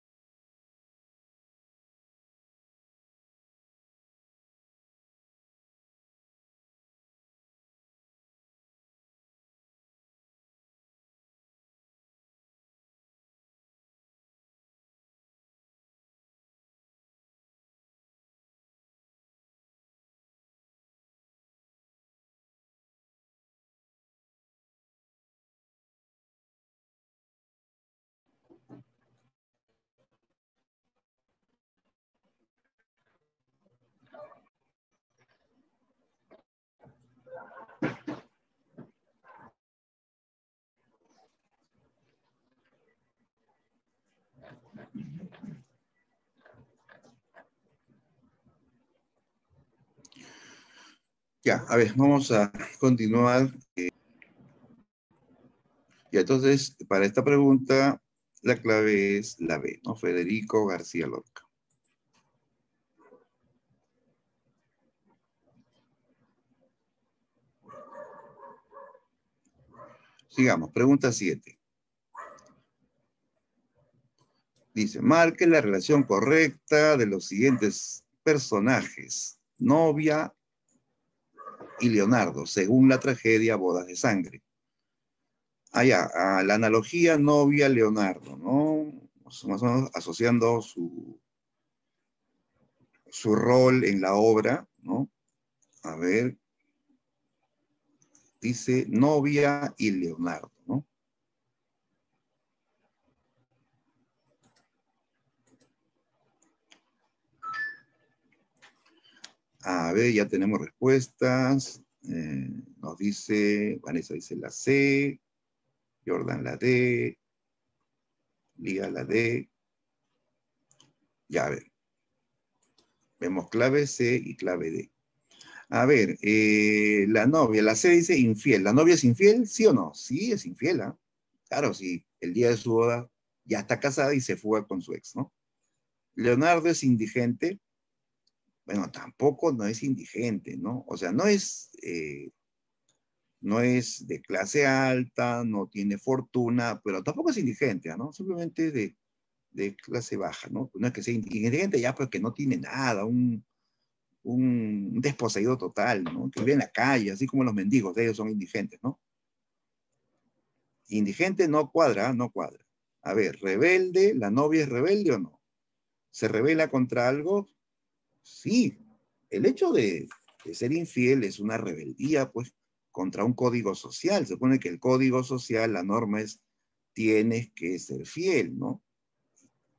Ya, a ver, vamos a continuar. Y entonces, para esta pregunta, la clave es la B, ¿no? Federico García Lorca. Sigamos, pregunta 7. Dice, marque la relación correcta de los siguientes personajes, novia y Leonardo, según la tragedia Bodas de Sangre. Allá, a la analogía novia-Leonardo, ¿no? Más o menos asociando su rol en la obra, ¿no? A ver, dice novia y Leonardo, ¿no? A ver, ya tenemos respuestas. Nos dice, Vanessa dice la C, Jordan la D, Lía la D. Ya, a ver. Vemos clave C y clave D. A ver, la novia, la C dice infiel. ¿La novia es infiel? ¿Sí o no? Sí, es infiel, ¿ah? Claro, sí. El día de su boda ya está casada y se fuga con su ex, ¿no? Leonardo es indigente. Bueno, tampoco no es indigente, ¿no? O sea, no es de clase alta, no tiene fortuna, pero tampoco es indigente, ¿no? Simplemente de clase baja, ¿no? No es que sea indigente ya, pero que no tiene nada, un desposeído total, ¿no? Que vive en la calle, así como los mendigos, ellos son indigentes, ¿no? Indigente no cuadra, no cuadra. A ver, rebelde, ¿la novia es rebelde o no? ¿Se rebela contra algo? Sí. El hecho de ser infiel es una rebeldía, pues, contra un código social. Se supone que el código social, la norma es, tienes que ser fiel, ¿no?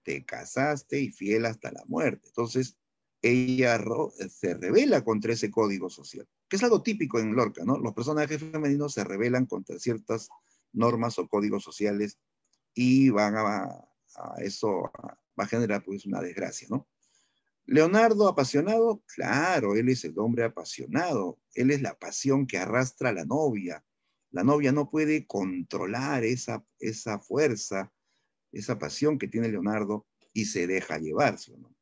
Te casaste y fiel hasta la muerte. Entonces, ella se rebela contra ese código social, que es algo típico en Lorca, ¿no? Los personajes femeninos se rebelan contra ciertas normas o códigos sociales y eso va a generar pues una desgracia, ¿no? Leonardo apasionado, claro, él es el hombre apasionado, él es la pasión que arrastra a la novia. La novia no puede controlar esa fuerza, esa pasión que tiene Leonardo y se deja llevarse, ¿no?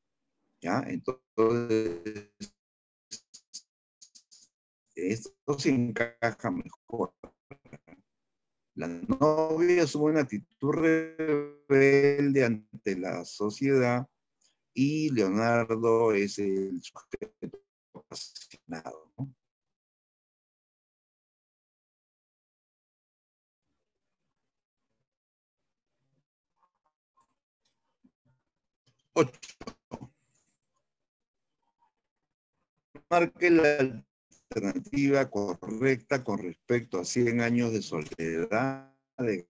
¿Ya? Entonces, esto se encaja mejor. La novia asume una actitud rebelde ante la sociedad y Leonardo es el sujeto apasionado, ¿no? 8. Marque la alternativa correcta con respecto a 100 años de soledad de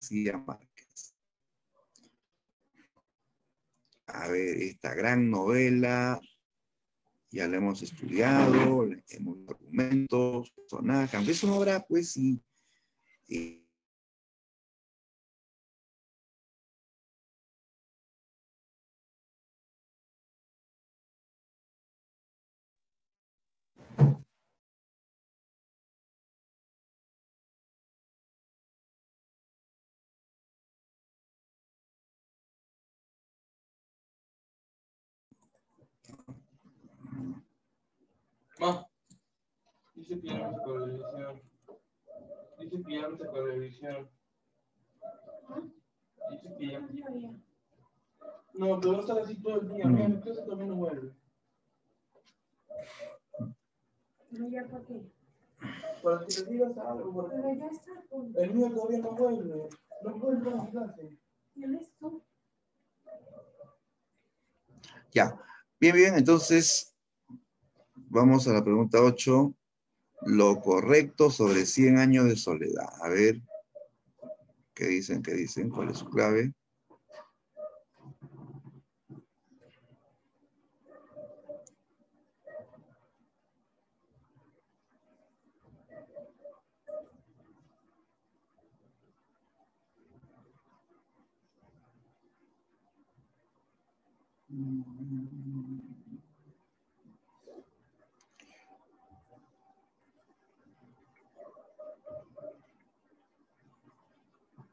García Márquez. A ver, esta gran novela, ya la hemos estudiado, hemos argumentos, personajes, aunque es una obra, pues sí. Ma, dice que ya no se televisión. Dice que ya no se televisión. Dice que ya. No, pero va a estar así todo el día. Mira, mi casa también no vuelve. No, ya para qué. Para que te digas algo. Pero ya está. El mío todavía no vuelve. No vuelve a la clase. ¿Quién es tú? Ya, bien, entonces vamos a la pregunta 8. Lo correcto sobre 100 años de soledad. A ver, ¿qué dicen? ¿Qué dicen? ¿Cuál es su clave?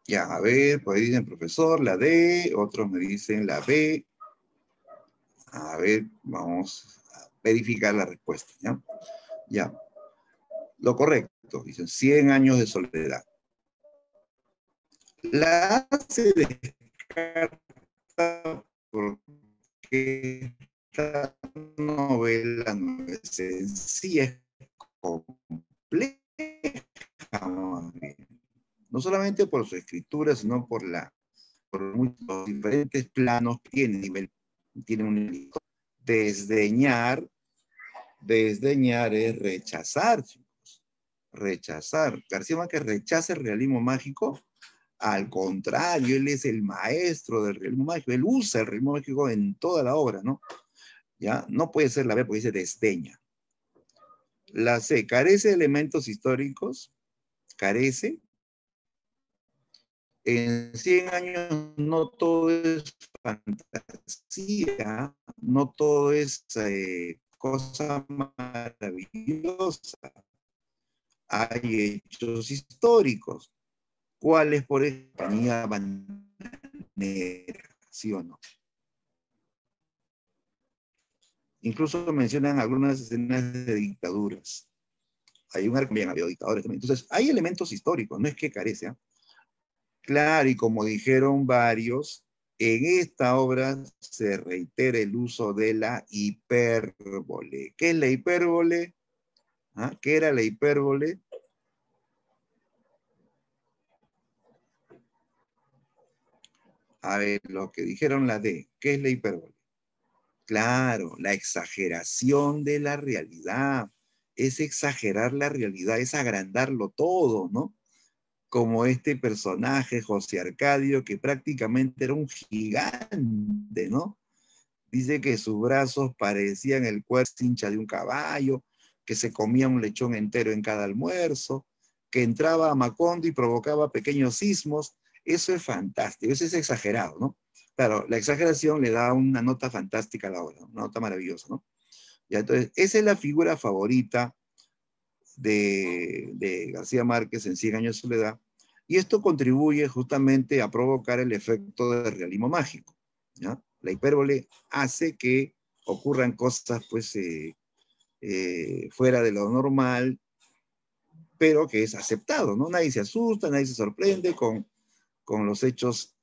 Ya, a ver, pues dicen profesor, la D, otros me dicen la B. A ver, vamos a verificar la respuesta, ¿ya? Ya, lo correcto, dicen 100 años de soledad. La A se descarta porque esta novela no es sencilla, es compleja, más bien. No solamente por su escritura, sino por muchos diferentes planos que tiene un nivel. Desdeñar es rechazar, chicos. Rechazar. García Márquez rechaza el realismo mágico. Al contrario, él es el maestro del realismo mágico. Él usa el realismo mágico en toda la obra, ¿no? ¿Ya? No puede ser la B porque dice desdeña. La C, carece de elementos históricos. Carece. En 100 años no todo es fantasía, no todo es cosa maravillosa. Hay hechos históricos. ¿Cuáles por España Banera? ¿Sí o no? Incluso mencionan algunas escenas de dictaduras. Hay un arco, bien, había dictadores también. Entonces, hay elementos históricos, no es que carece, ¿eh? Claro, y como dijeron varios, en esta obra se reitera el uso de la hipérbole. ¿Qué es la hipérbole? ¿Ah? ¿Qué era la hipérbole? A ver, lo que dijeron la D. ¿Qué es la hipérbole? Claro, la exageración de la realidad. Es exagerar la realidad, es agrandarlo todo, ¿no? Como este personaje, José Arcadio, que prácticamente era un gigante, ¿no? Dice que sus brazos parecían el cuerpo hincha de un caballo, que se comía un lechón entero en cada almuerzo, que entraba a Macondo y provocaba pequeños sismos. Eso es fantástico, eso es exagerado, ¿no? Claro, la exageración le da una nota fantástica a la obra, una nota maravillosa, ¿no? Ya, entonces, esa es la figura favorita de García Márquez en 100 años de soledad, y esto contribuye justamente a provocar el efecto del realismo mágico, ¿ya? La hipérbole hace que ocurran cosas, pues, fuera de lo normal, pero que es aceptado, ¿no? Nadie se asusta, nadie se sorprende con los hechos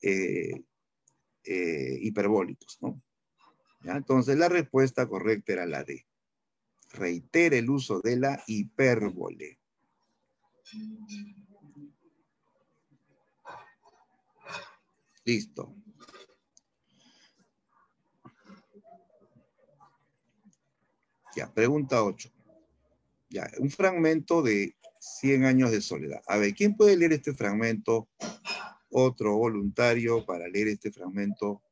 hiperbólicos, ¿no? ¿Ya? Entonces, la respuesta correcta era la D. Reitera el uso de la hipérbole. Listo. Ya, pregunta 8. Ya, un fragmento de 100 años de soledad. A ver, ¿quién puede leer este fragmento? Otro voluntario para leer este fragmento.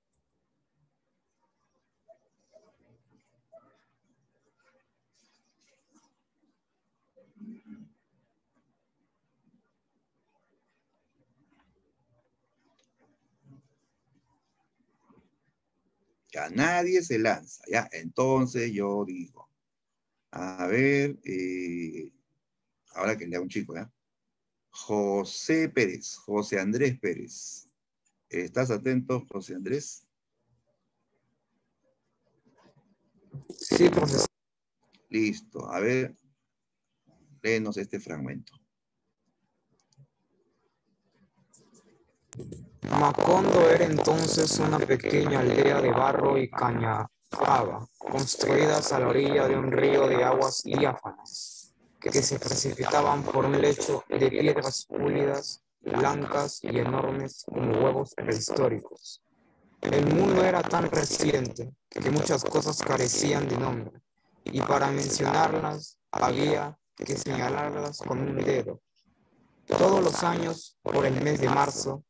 Ya nadie se lanza, ya. Entonces yo digo, a ver, ahora que lea un chico, ¿ya? José Pérez, José Andrés Pérez. ¿Estás atento, José Andrés? Sí, profesor. Listo, a ver, léenos este fragmento. Macondo era entonces una pequeña aldea de barro y cañabrava, construidas a la orilla de un río de aguas diáfanas, que se precipitaban por un lecho de piedras pulidas, blancas y enormes como huevos prehistóricos. El mundo era tan reciente que muchas cosas carecían de nombre, y para mencionarlas había que señalarlas con un dedo. Todos los años, por el mes de marzo,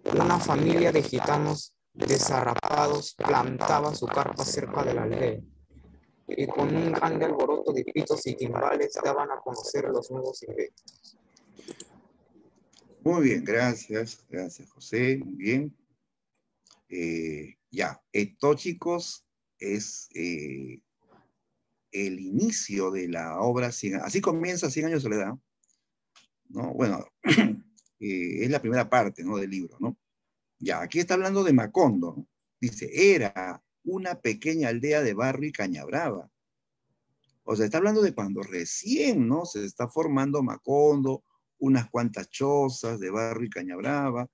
una familia de gitanos desarrapados plantaba su carpa cerca de la aldea, y con un grande alboroto de pitos y timbales daban a conocer los nuevos inventos. Muy bien, gracias, gracias José, muy bien. Ya, esto chicos es el inicio de la obra, así comienza 100 años de soledad, ¿no? Bueno, es la primera parte, ¿no? Del libro, ¿no? Ya, aquí está hablando de Macondo, ¿no? Dice, era una pequeña aldea de barro y cañabrava. O sea, está hablando de cuando recién, ¿no? Se está formando Macondo, unas cuantas chozas de barro y cañabrava,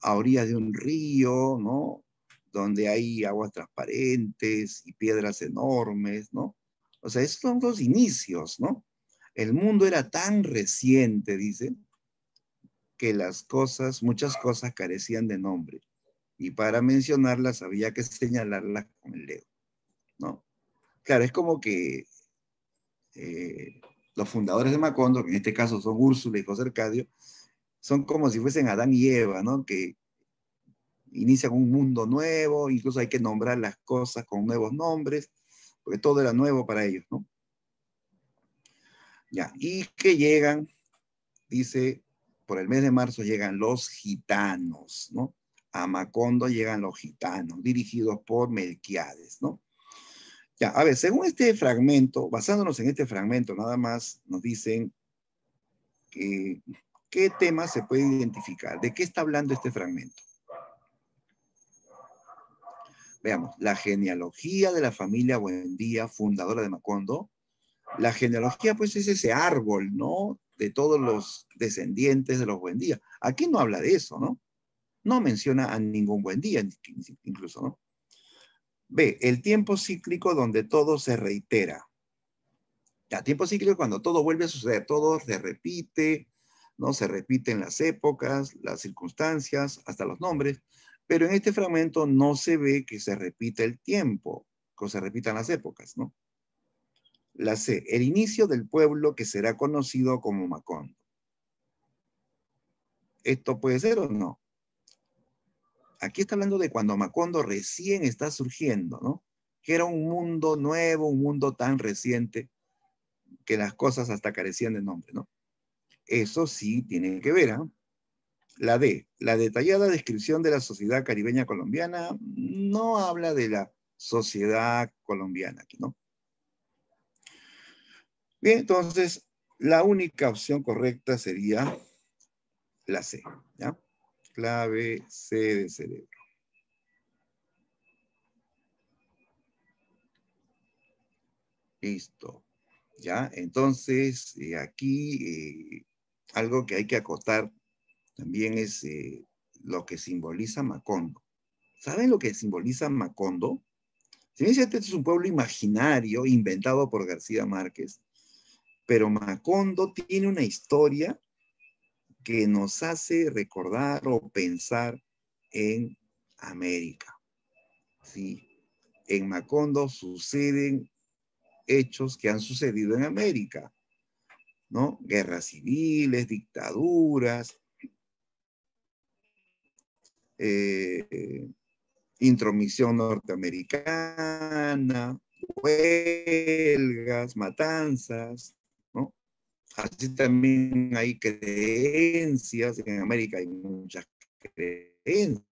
a orillas de un río, ¿no? Donde hay aguas transparentes y piedras enormes, ¿no? O sea, esos son los inicios, ¿no? El mundo era tan reciente, dice, que las cosas, muchas cosas carecían de nombre. Y para mencionarlas había que señalarlas con el dedo, ¿no? Claro, es como que los fundadores de Macondo, que en este caso son Úrsula y José Arcadio, son como si fuesen Adán y Eva, ¿no? Que inician un mundo nuevo, incluso hay que nombrar las cosas con nuevos nombres, porque todo era nuevo para ellos, ¿no? Ya, y que llegan, dice, por el mes de marzo llegan los gitanos, ¿no? A Macondo llegan los gitanos, dirigidos por Melquiades, ¿no? Ya, a ver, según este fragmento, basándonos en este fragmento nada más, nos dicen que, qué tema se puede identificar, de qué está hablando este fragmento. Veamos, la genealogía de la familia Buendía, fundadora de Macondo. La genealogía, pues, es ese árbol, ¿no? De todos los descendientes de los Buendía. Aquí no habla de eso, ¿no? No menciona a ningún Buendía, incluso, ¿no? B, el tiempo cíclico donde todo se reitera. Ya, tiempo cíclico cuando todo vuelve a suceder, todo se repite, ¿no? Se repiten las épocas, las circunstancias, hasta los nombres, pero en este fragmento no se ve que se repita el tiempo, que se repitan las épocas, ¿no? La C, el inicio del pueblo que será conocido como Macondo. ¿Esto puede ser o no? Aquí está hablando de cuando Macondo recién está surgiendo, ¿no? Que era un mundo nuevo, un mundo tan reciente, que las cosas hasta carecían de nombre, ¿no? Eso sí tiene que ver, ¿ah? La D, la detallada descripción de la sociedad caribeña colombiana no habla de la sociedad colombiana aquí, ¿no? Bien, entonces, la única opción correcta sería la C, ¿ya? Clave C de cerebro. Listo, ¿ya? Entonces, aquí algo que hay que acotar también es lo que simboliza Macondo. ¿Saben lo que simboliza Macondo? Si bien este es un pueblo imaginario inventado por García Márquez, pero Macondo tiene una historia que nos hace recordar o pensar en América. Sí, en Macondo suceden hechos que han sucedido en América, ¿no? Guerras civiles, dictaduras, intromisión norteamericana, huelgas, matanzas, ¿no? Así también hay creencias, en América hay muchas creencias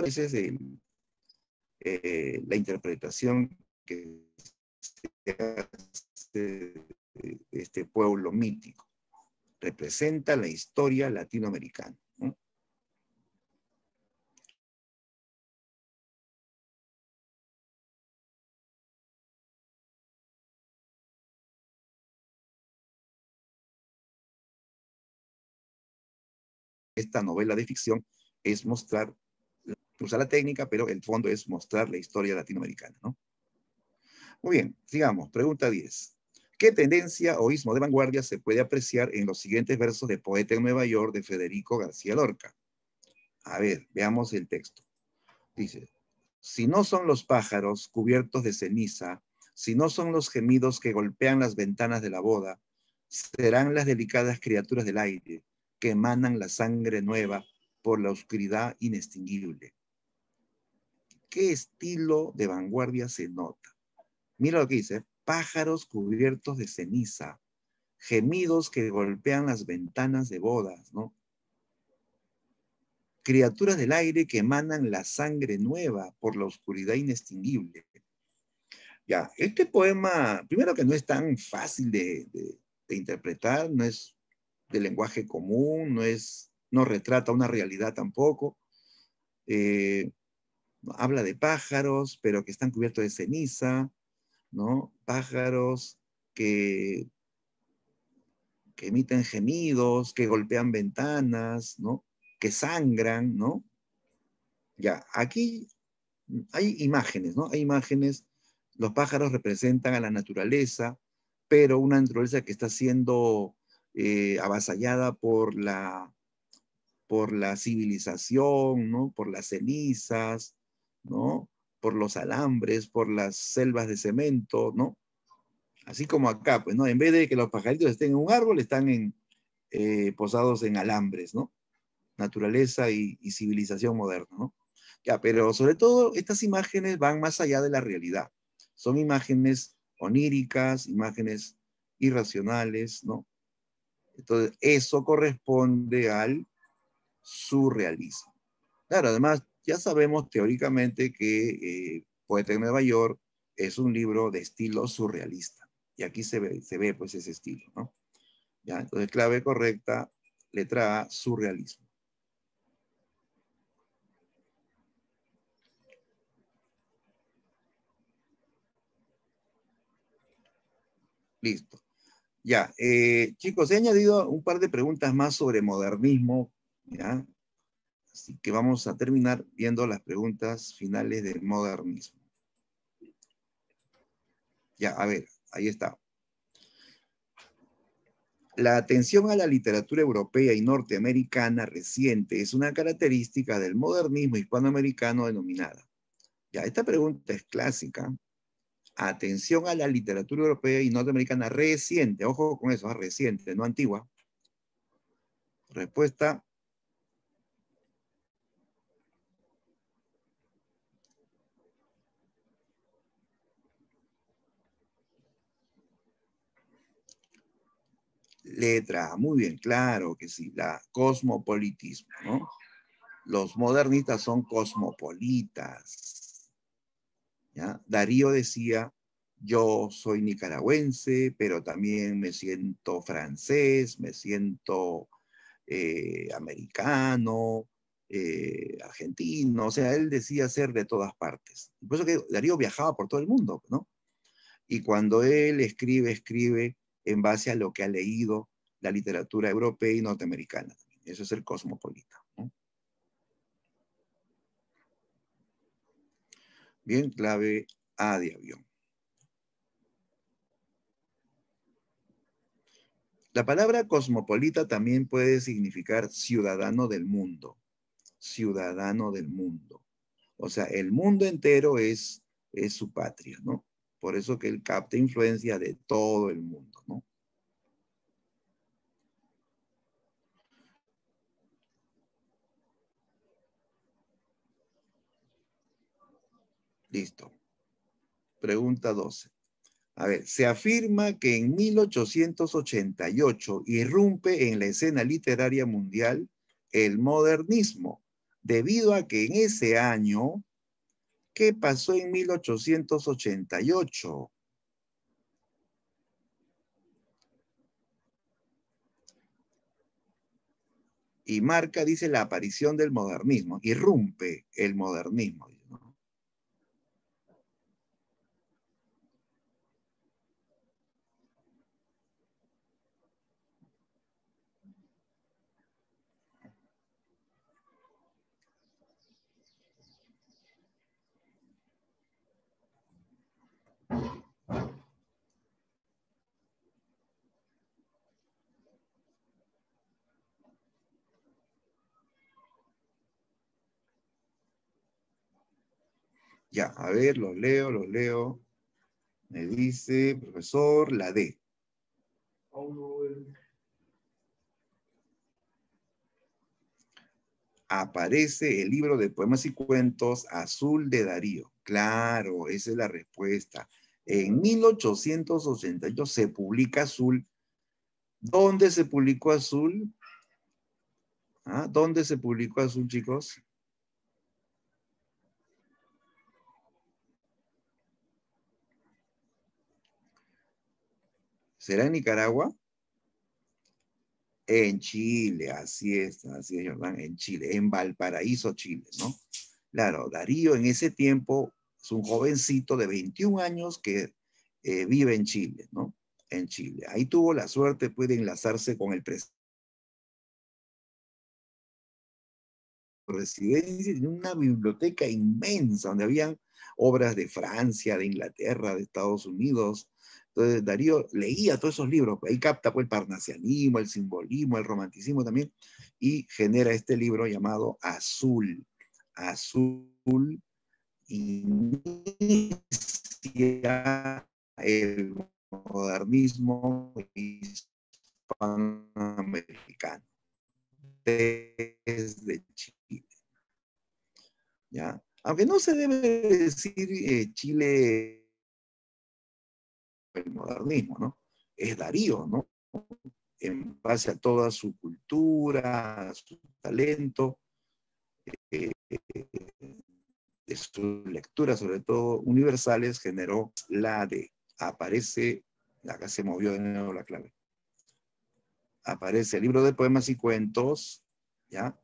esa es la interpretación que se hace de este pueblo mítico. Representa la historia latinoamericana, ¿no? Esta novela de ficción es mostrar, usar la técnica, pero el fondo es mostrar la historia latinoamericana, ¿no? Muy bien, sigamos. Pregunta 10. ¿Qué tendencia o ismo de vanguardia se puede apreciar en los siguientes versos de Poeta en Nueva York de Federico García Lorca? A ver, veamos el texto. Dice, si no son los pájaros cubiertos de ceniza, si no son los gemidos que golpean las ventanas de la boda, serán las delicadas criaturas del aire que emanan la sangre nueva por la oscuridad inextinguible. ¿Qué estilo de vanguardia se nota? Mira lo que dice, pájaros cubiertos de ceniza, gemidos que golpean las ventanas de bodas, ¿no? Criaturas del aire que emanan la sangre nueva por la oscuridad inextinguible. Ya, este poema, primero que no es tan fácil de interpretar, no es de lenguaje común, no retrata una realidad tampoco. Habla de pájaros, pero que están cubiertos de ceniza, ¿no? Pájaros que emiten gemidos, que golpean ventanas, ¿no? Que sangran, ¿no? Ya, aquí hay imágenes, ¿no? Hay imágenes, los pájaros representan a la naturaleza, pero una naturaleza que está siendo avasallada por la civilización, ¿no? Por las cenizas, ¿no? Por los alambres, por las selvas de cemento, ¿no? Así como acá, pues, ¿no? En vez de que los pajaritos estén en un árbol, están posados en alambres, ¿no? Naturaleza y civilización moderna, ¿no? Ya, pero sobre todo estas imágenes van más allá de la realidad. Son imágenes oníricas, imágenes irracionales, ¿no? Entonces, eso corresponde al surrealismo. Claro, además, ya sabemos teóricamente que Poeta en Nueva York es un libro de estilo surrealista. Y aquí se ve pues ese estilo, ¿no? Ya, entonces, clave correcta, letra A, surrealismo. Listo. Ya, chicos, he añadido un par de preguntas más sobre modernismo, ¿ya? Así que vamos a terminar viendo las preguntas finales del modernismo. Ya, a ver, ahí está. La atención a la literatura europea y norteamericana reciente es una característica del modernismo hispanoamericano denominada. Ya, esta pregunta es clásica. Atención a la literatura europea y norteamericana reciente. Ojo con eso, reciente, no antigua. Respuesta. Letra A, muy bien, claro que sí, la cosmopolitismo, ¿no? Los modernistas son cosmopolitas, ¿ya? Darío decía, yo soy nicaragüense, pero también me siento francés, me siento americano, argentino, o sea, él decía ser de todas partes. Por eso que Darío viajaba por todo el mundo, ¿no? Y cuando él escribe en base a lo que ha leído la literatura europea y norteamericana. Eso es el cosmopolita, ¿no? Bien, clave A de avión. La palabra cosmopolita también puede significar ciudadano del mundo. Ciudadano del mundo. O sea, el mundo entero es su patria, ¿no? Por eso que él capta influencia de todo el mundo, ¿no? Listo. Pregunta 12. A ver, se afirma que en 1888 irrumpe en la escena literaria mundial el modernismo, debido a que en ese año, ¿qué pasó en 1888? Y marca, dice, la aparición del modernismo, irrumpe el modernismo, ¿no? Ya, a ver, los leo, los leo. Me dice, profesor, la D. Aparece el libro de poemas y cuentos Azul de Darío. Claro, esa es la respuesta. En 1888 se publica Azul. ¿Dónde se publicó Azul? ¿Ah? ¿Dónde se publicó Azul, chicos? ¿Será en Nicaragua? En Chile, así es, Jordán, en Chile, en Valparaíso, Chile, ¿no? Claro, Darío en ese tiempo es un jovencito de 21 años que vive en Chile, ¿no? En Chile. Ahí tuvo la suerte, puede enlazarse con el presidencia, en una biblioteca inmensa donde habían obras de Francia, de Inglaterra, de Estados Unidos. Entonces Darío leía todos esos libros, ahí capta pues, el parnasianismo, el simbolismo, el romanticismo también, y genera este libro llamado Azul. Azul inicia el modernismo hispanoamericano desde Chile. ¿Ya? Aunque no se debe decir Chile el modernismo, ¿no? Es Darío, ¿no? En base a toda su cultura, su talento, eh, de sus lecturas, sobre todo universales, generó la de, aparece, acá se movió de nuevo la clave, aparece el libro de poemas y cuentos, ¿ya?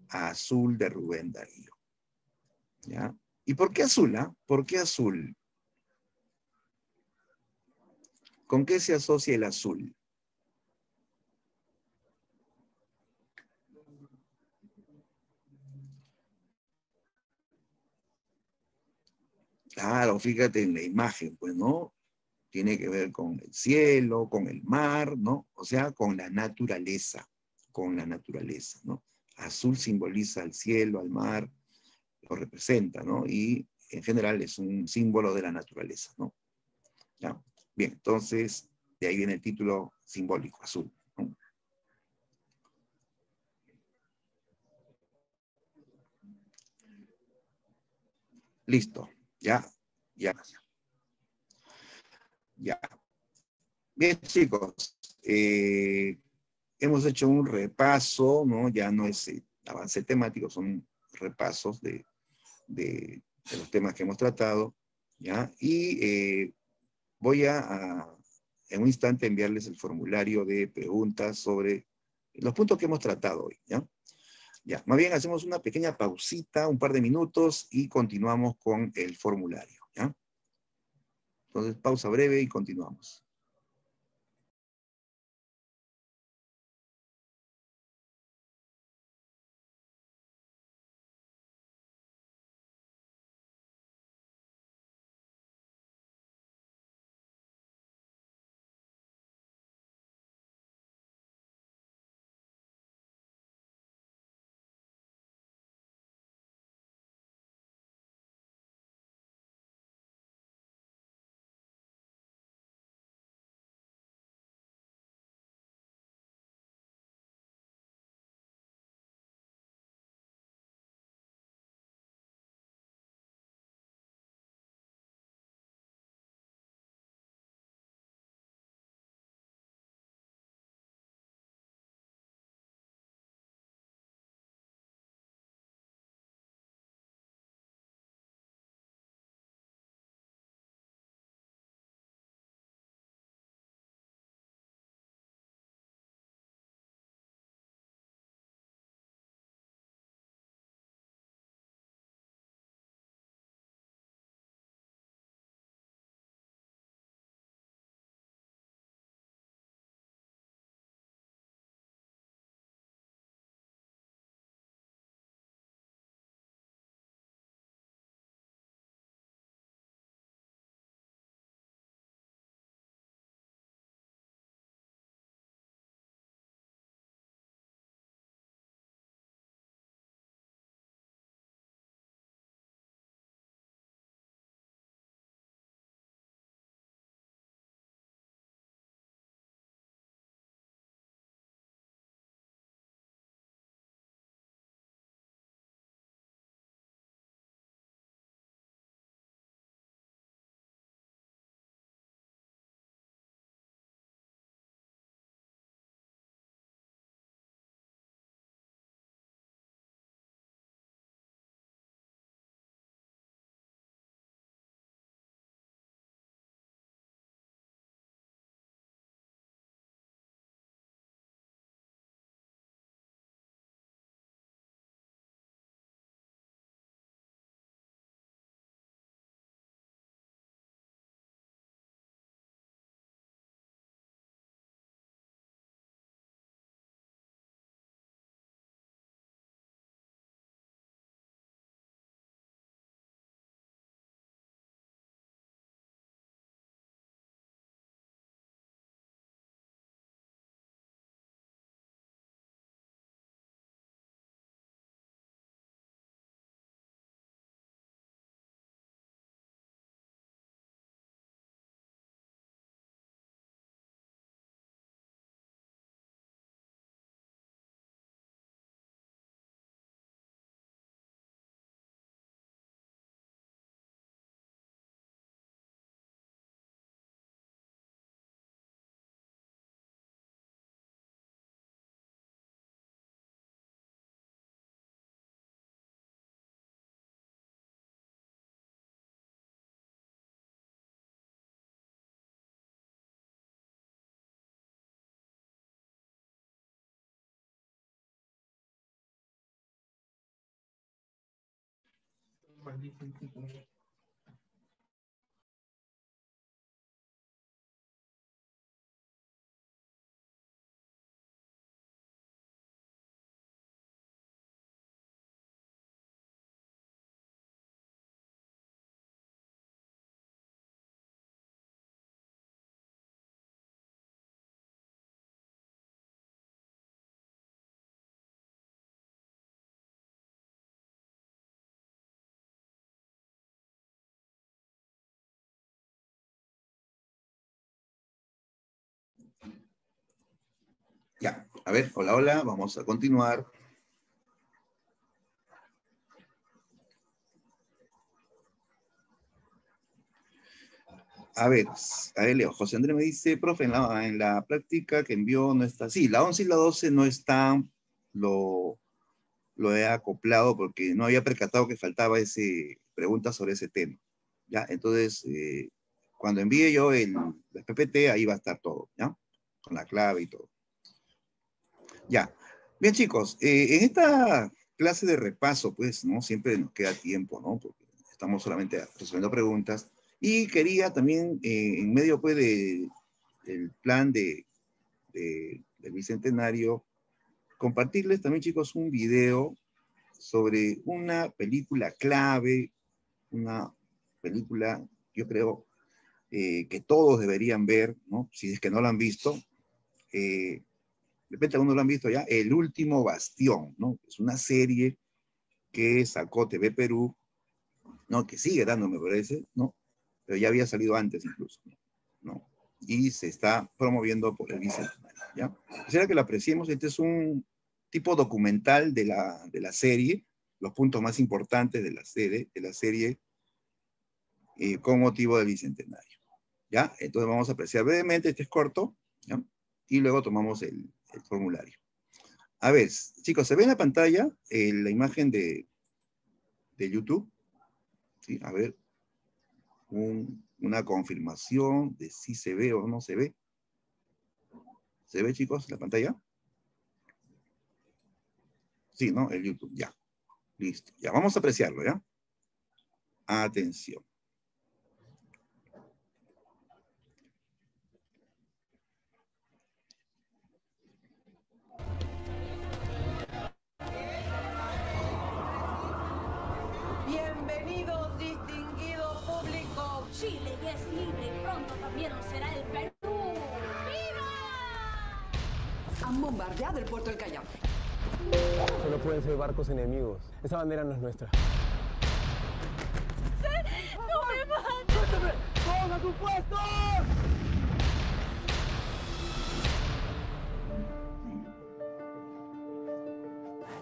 Azul de Rubén Darío, ¿ya? ¿Y por qué azul? ¿Por qué azul? ¿Con qué se asocia el azul? Claro, fíjate en la imagen, pues, ¿no? Tiene que ver con el cielo, con el mar, ¿no? O sea, con la naturaleza, ¿no? Azul simboliza al cielo, al mar, lo representa, ¿no? Y en general es un símbolo de la naturaleza, ¿no? ¿Ya? Bien, entonces, de ahí viene el título simbólico, azul, ¿no? Listo, ya, ya, ya. Bien, chicos, hemos hecho un repaso, ¿no? Ya no es avance temático, son repasos de los temas que hemos tratado, ¿ya? Y voy en un instante enviarles el formulario de preguntas sobre los puntos que hemos tratado hoy, ¿ya? Ya, más bien hacemos una pequeña pausita, un par de minutos, y continuamos con el formulario, ¿ya? Entonces, pausa breve y continuamos. Maldito bicentenario. Ya, a ver, hola, hola, vamos a continuar. A ver, Leo, José Andrés me dice, profe, en la práctica que envió no está. Sí, la 11 y la 12 no están, lo he acoplado porque no había percatado que faltaba pregunta sobre ese tema. ¿Ya? Entonces, cuando envíe yo la PPT, ahí va a estar todo, ¿ya? Con la clave y todo. Ya. Bien, chicos, en esta clase de repaso, pues, ¿no? Siempre nos queda tiempo, ¿no? Porque estamos solamente resolviendo preguntas. Y quería también, en medio, pues, del plan del Bicentenario, compartirles también, chicos, un video sobre una película clave, una película, yo creo, que todos deberían ver, ¿no? Si es que no la han visto. De repente algunos lo han visto ya, El Último Bastión, ¿no? Es una serie que sacó TV Perú, ¿no? Que sigue dando, me parece, ¿no? Pero ya había salido antes incluso, ¿no? Y se está promoviendo por el Bicentenario, ¿ya? Quisiera que la apreciemos. Este es un tipo documental de la serie, los puntos más importantes de la serie con motivo del Bicentenario, ¿ya? Entonces vamos a apreciar brevemente, este es corto, ¿ya? Y luego tomamos el formulario. A ver, chicos, ¿se ve en la pantalla la imagen de YouTube? ¿Sí? A ver, una confirmación de si se ve o no se ve. ¿Se ve, chicos, la pantalla? Sí, ¿no? El YouTube, ya. Listo. Ya, vamos a apreciarlo, ¿ya? Atención. Bienvenidos, distinguido público. Chile ya es libre y pronto también lo será el Perú. ¡Viva! Han bombardeado el puerto del Callao. Solo pueden ser barcos enemigos. Esa bandera no es nuestra. ¡No me mates! ¡Todos a sus puestos!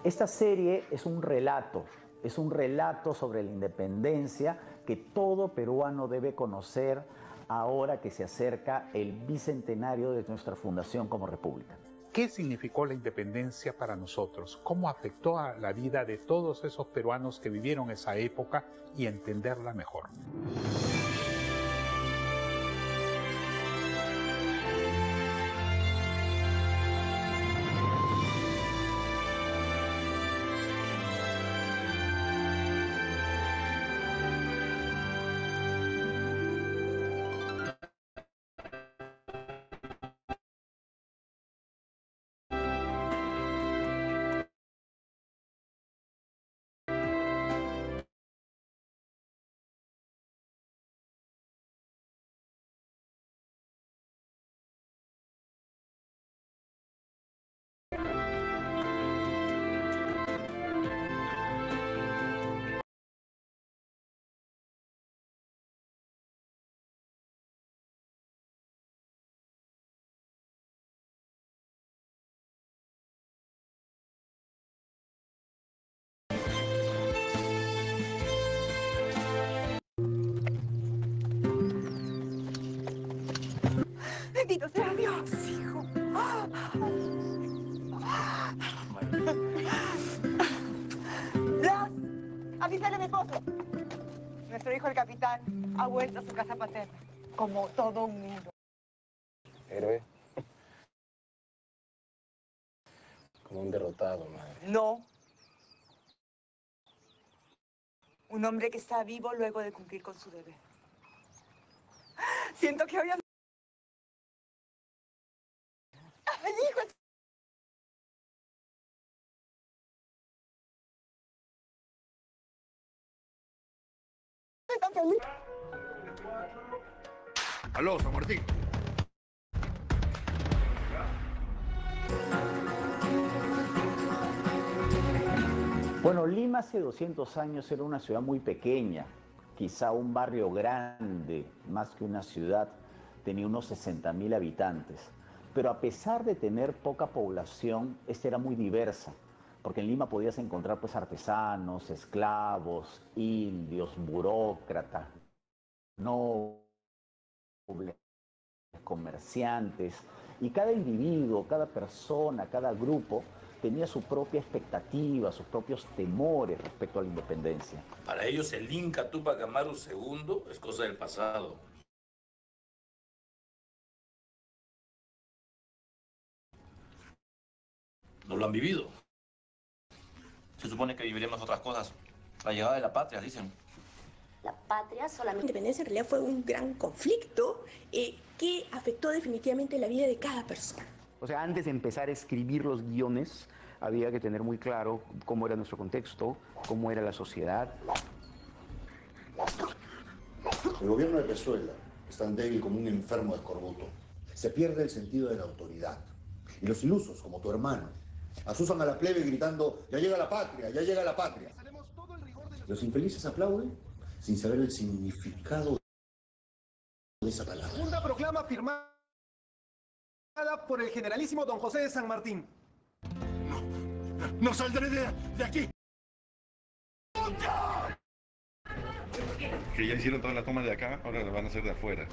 Esta serie es un relato sobre la independencia que todo peruano debe conocer ahora que se acerca el bicentenario de nuestra fundación como república. ¿Qué significó la independencia para nosotros? ¿Cómo afectó a la vida de todos esos peruanos que vivieron esa época y entenderla mejor? Bendito sea Dios, hijo. Blas, avísale a mi esposo. Nuestro hijo, el capitán, ha vuelto a su casa paterna, como todo un mundo. Héroe. Como un derrotado, madre. No. Un hombre que está vivo luego de cumplir con su deber. Siento que había... ¡Ay, hijo! Estoy tan feliz. Aló, San Martín. Bueno, Lima hace 200 años era una ciudad muy pequeña, quizá un barrio grande, más que una ciudad, tenía unos 60.000 habitantes. Pero a pesar de tener poca población, esta era muy diversa, porque en Lima podías encontrar pues artesanos, esclavos, indios, burócratas, nobles, comerciantes, y cada individuo, cada persona, cada grupo tenía su propia expectativa, sus propios temores respecto a la independencia. Para ellos el Inca Tupac Amaru II es cosa del pasado. No lo han vivido. Se supone que viviremos otras cosas. La llegada de la patria, dicen. La patria solamente... La independencia en realidad fue un gran conflicto que afectó definitivamente la vida de cada persona. O sea, antes de empezar a escribir los guiones, había que tener muy claro cómo era nuestro contexto, cómo era la sociedad. El gobierno de Pezuela es tan débil como un enfermo de escorbuto. Se pierde el sentido de la autoridad. Y los ilusos, como tu hermano, asusan a la plebe gritando: ¡ya llega la patria, ya llega la patria! Los infelices aplauden sin saber el significado de esa palabra. Segunda proclama firmada por el generalísimo don José de San Martín. ¡No saldré de aquí! Que ya hicieron todas las tomas de acá, ahora las van a hacer de afuera.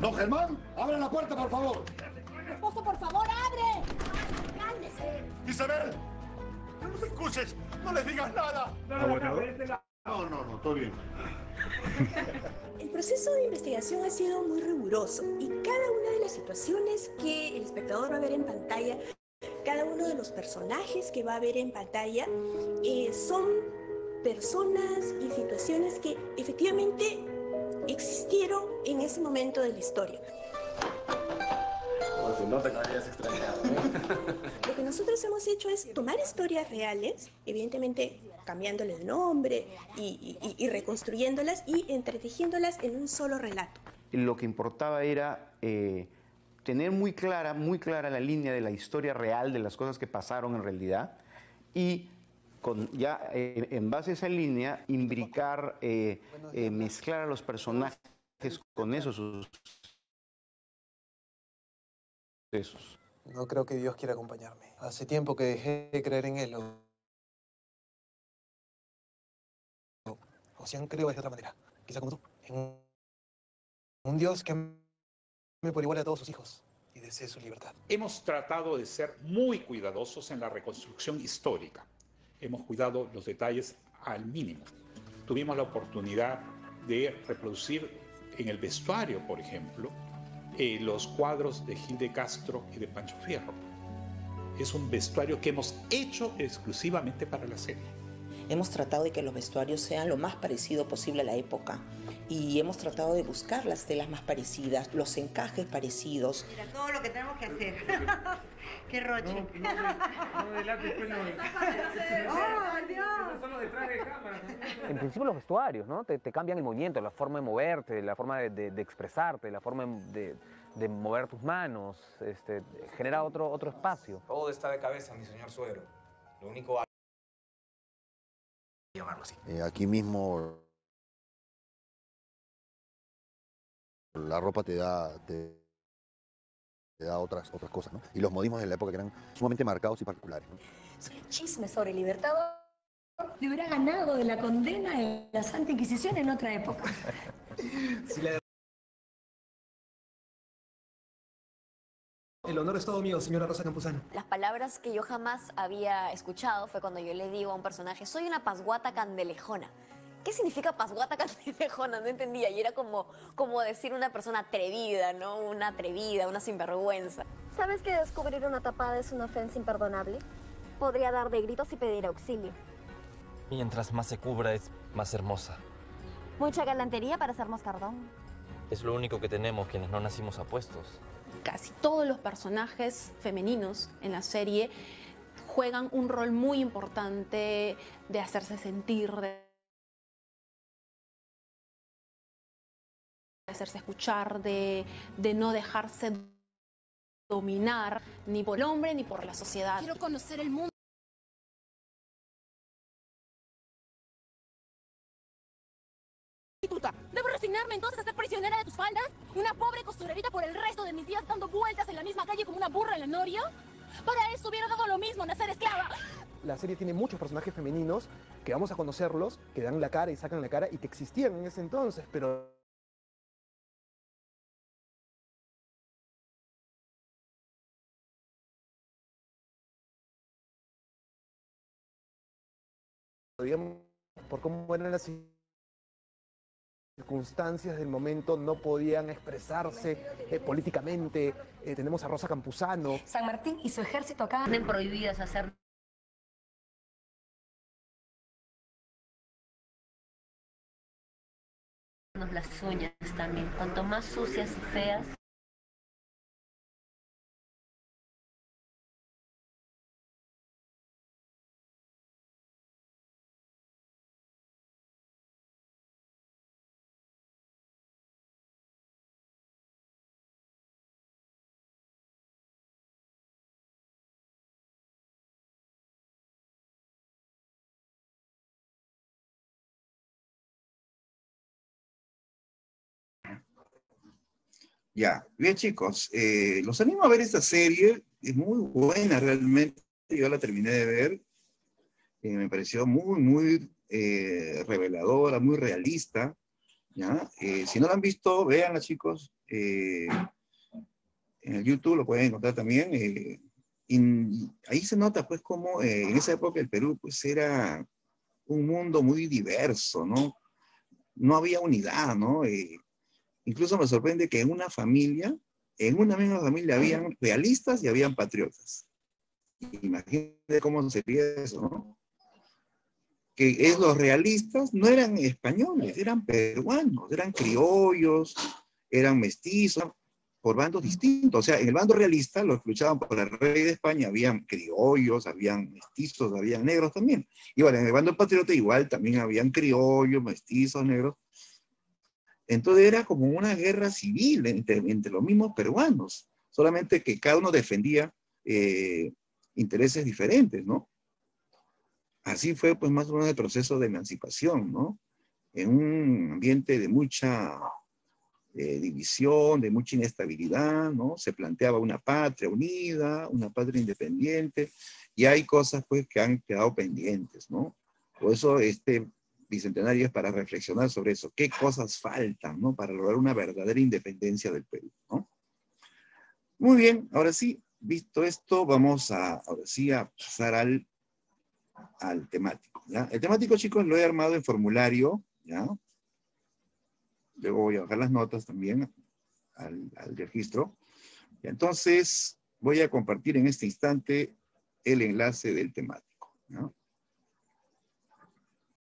Don Germán, abra la puerta, por favor. Esposo, por favor, abre. Cállese. ¡Isabel! ¡No los escuches! ¡No les digas nada! No, todo bien. El proceso de investigación ha sido muy riguroso y cada una de las situaciones que el espectador va a ver en pantalla, cada uno de los personajes que va a ver en pantalla, son personas y situaciones que efectivamente existieron en ese momento de la historia. Se nota que me habías extrañado. Lo que nosotros hemos hecho es tomar historias reales, evidentemente cambiándole el nombre y reconstruyéndolas y entretejiéndolas en un solo relato. Lo que importaba era tener muy clara la línea de la historia real, de las cosas que pasaron en realidad, y en base a esa línea, imbricar, mezclar a los personajes con esos sucesos. No creo que Dios quiera acompañarme. Hace tiempo que dejé de creer en Él. O sea, creo de otra manera. Quizá como tú. En un Dios que ame por igual a todos sus hijos y desee su libertad. Hemos tratado de ser muy cuidadosos en la reconstrucción histórica. Hemos cuidado los detalles al mínimo. Tuvimos la oportunidad de reproducir en el vestuario, por ejemplo, los cuadros de Gil de Castro y de Pancho Fierro. Es un vestuario que hemos hecho exclusivamente para la serie. Hemos tratado de que los vestuarios sean lo más parecido posible a la época y hemos tratado de buscar las telas más parecidas, los encajes parecidos. Mira, todo lo que tenemos que hacer. ¡Qué roche! No delates, pues no. ¡Oh, Dios! Solo detrás de cámara. En principio los vestuarios, ¿no? Te cambian el movimiento, la forma de moverte, la forma de expresarte, la forma de mover tus manos, genera otro espacio. Todo está de cabeza, mi señor suegro. Lo único llamarlo así. Aquí mismo la ropa te da otras cosas, ¿no? Y los modismos de la época que eran sumamente marcados y particulares, ¿no? El chisme sobre el Libertador le hubiera ganado de la condena de la Santa Inquisición en otra época. El honor es todo mío, señora Rosa Campuzano. Las palabras que yo jamás había escuchado fue cuando yo le digo a un personaje: soy una pasguata candelejona. ¿Qué significa pasguata candelejona? No entendía. Y era como decir una persona atrevida, ¿no? Una atrevida, una sinvergüenza. ¿Sabes que descubrir una tapada es una ofensa imperdonable? podría dar de gritos y pedir auxilio. Mientras más se cubra, es más hermosa. Mucha galantería para ser moscardón. Es lo único que tenemos quienes no nacimos apuestos. Casi todos los personajes femeninos en la serie juegan un rol muy importante de hacerse sentir, de hacerse escuchar, de no dejarse dominar ni por el hombre ni por la sociedad. Quiero conocer el mundo. ¿Debo resignarme entonces a ser prisionera de tus faldas? ¿Una pobre costurerita por el resto de mis días dando vueltas en la misma calle como una burra en la noria? Para eso hubiera dado lo mismo nacer esclava. La serie tiene muchos personajes femeninos que vamos a conocerlos, que dan la cara y sacan la cara y que existían en ese entonces, pero digamos, por cómo eran las circunstancias del momento, no podían expresarse políticamente. Tenemos a Rosa Campuzano. San Martín y su ejército acá tienen prohibidas hacer las uñas también. Cuanto más sucias y feas, Ya, bien chicos, los animo a ver esta serie, es muy buena realmente, yo la terminé de ver, me pareció muy reveladora, muy realista, ¿ya? Si no la han visto, véanla chicos, en el YouTube lo pueden encontrar también, y ahí se nota pues como en esa época el Perú pues era un mundo muy diverso, ¿no? No había unidad, ¿no? Incluso me sorprende que en una misma familia, habían realistas y habían patriotas. Imagínate cómo sería eso, ¿no? Que los realistas no eran españoles, eran peruanos, eran criollos, eran mestizos, por bandos distintos. O sea, en el bando realista, los que luchaban por el rey de España, habían criollos, habían mestizos, habían negros también. Y bueno, en el bando patriota igual también habían criollos, mestizos, negros. Entonces era como una guerra civil entre los mismos peruanos, solamente que cada uno defendía intereses diferentes, ¿no? Así fue pues más o menos el proceso de emancipación, ¿no? En un ambiente de mucha división, de mucha inestabilidad, ¿no? Se planteaba una patria unida, una patria independiente, y hay cosas pues que han quedado pendientes, ¿no? Por eso Bicentenario es para reflexionar sobre eso. ¿Qué cosas faltan, ¿no? Para lograr una verdadera independencia del Perú, ¿no? Muy bien, ahora sí, visto esto, vamos ahora sí a pasar al temático, ¿ya? El temático, chicos, lo he armado en formulario, ¿ya? Luego voy a bajar las notas también al registro. Y entonces, voy a compartir en este instante el enlace del temático, ¿no?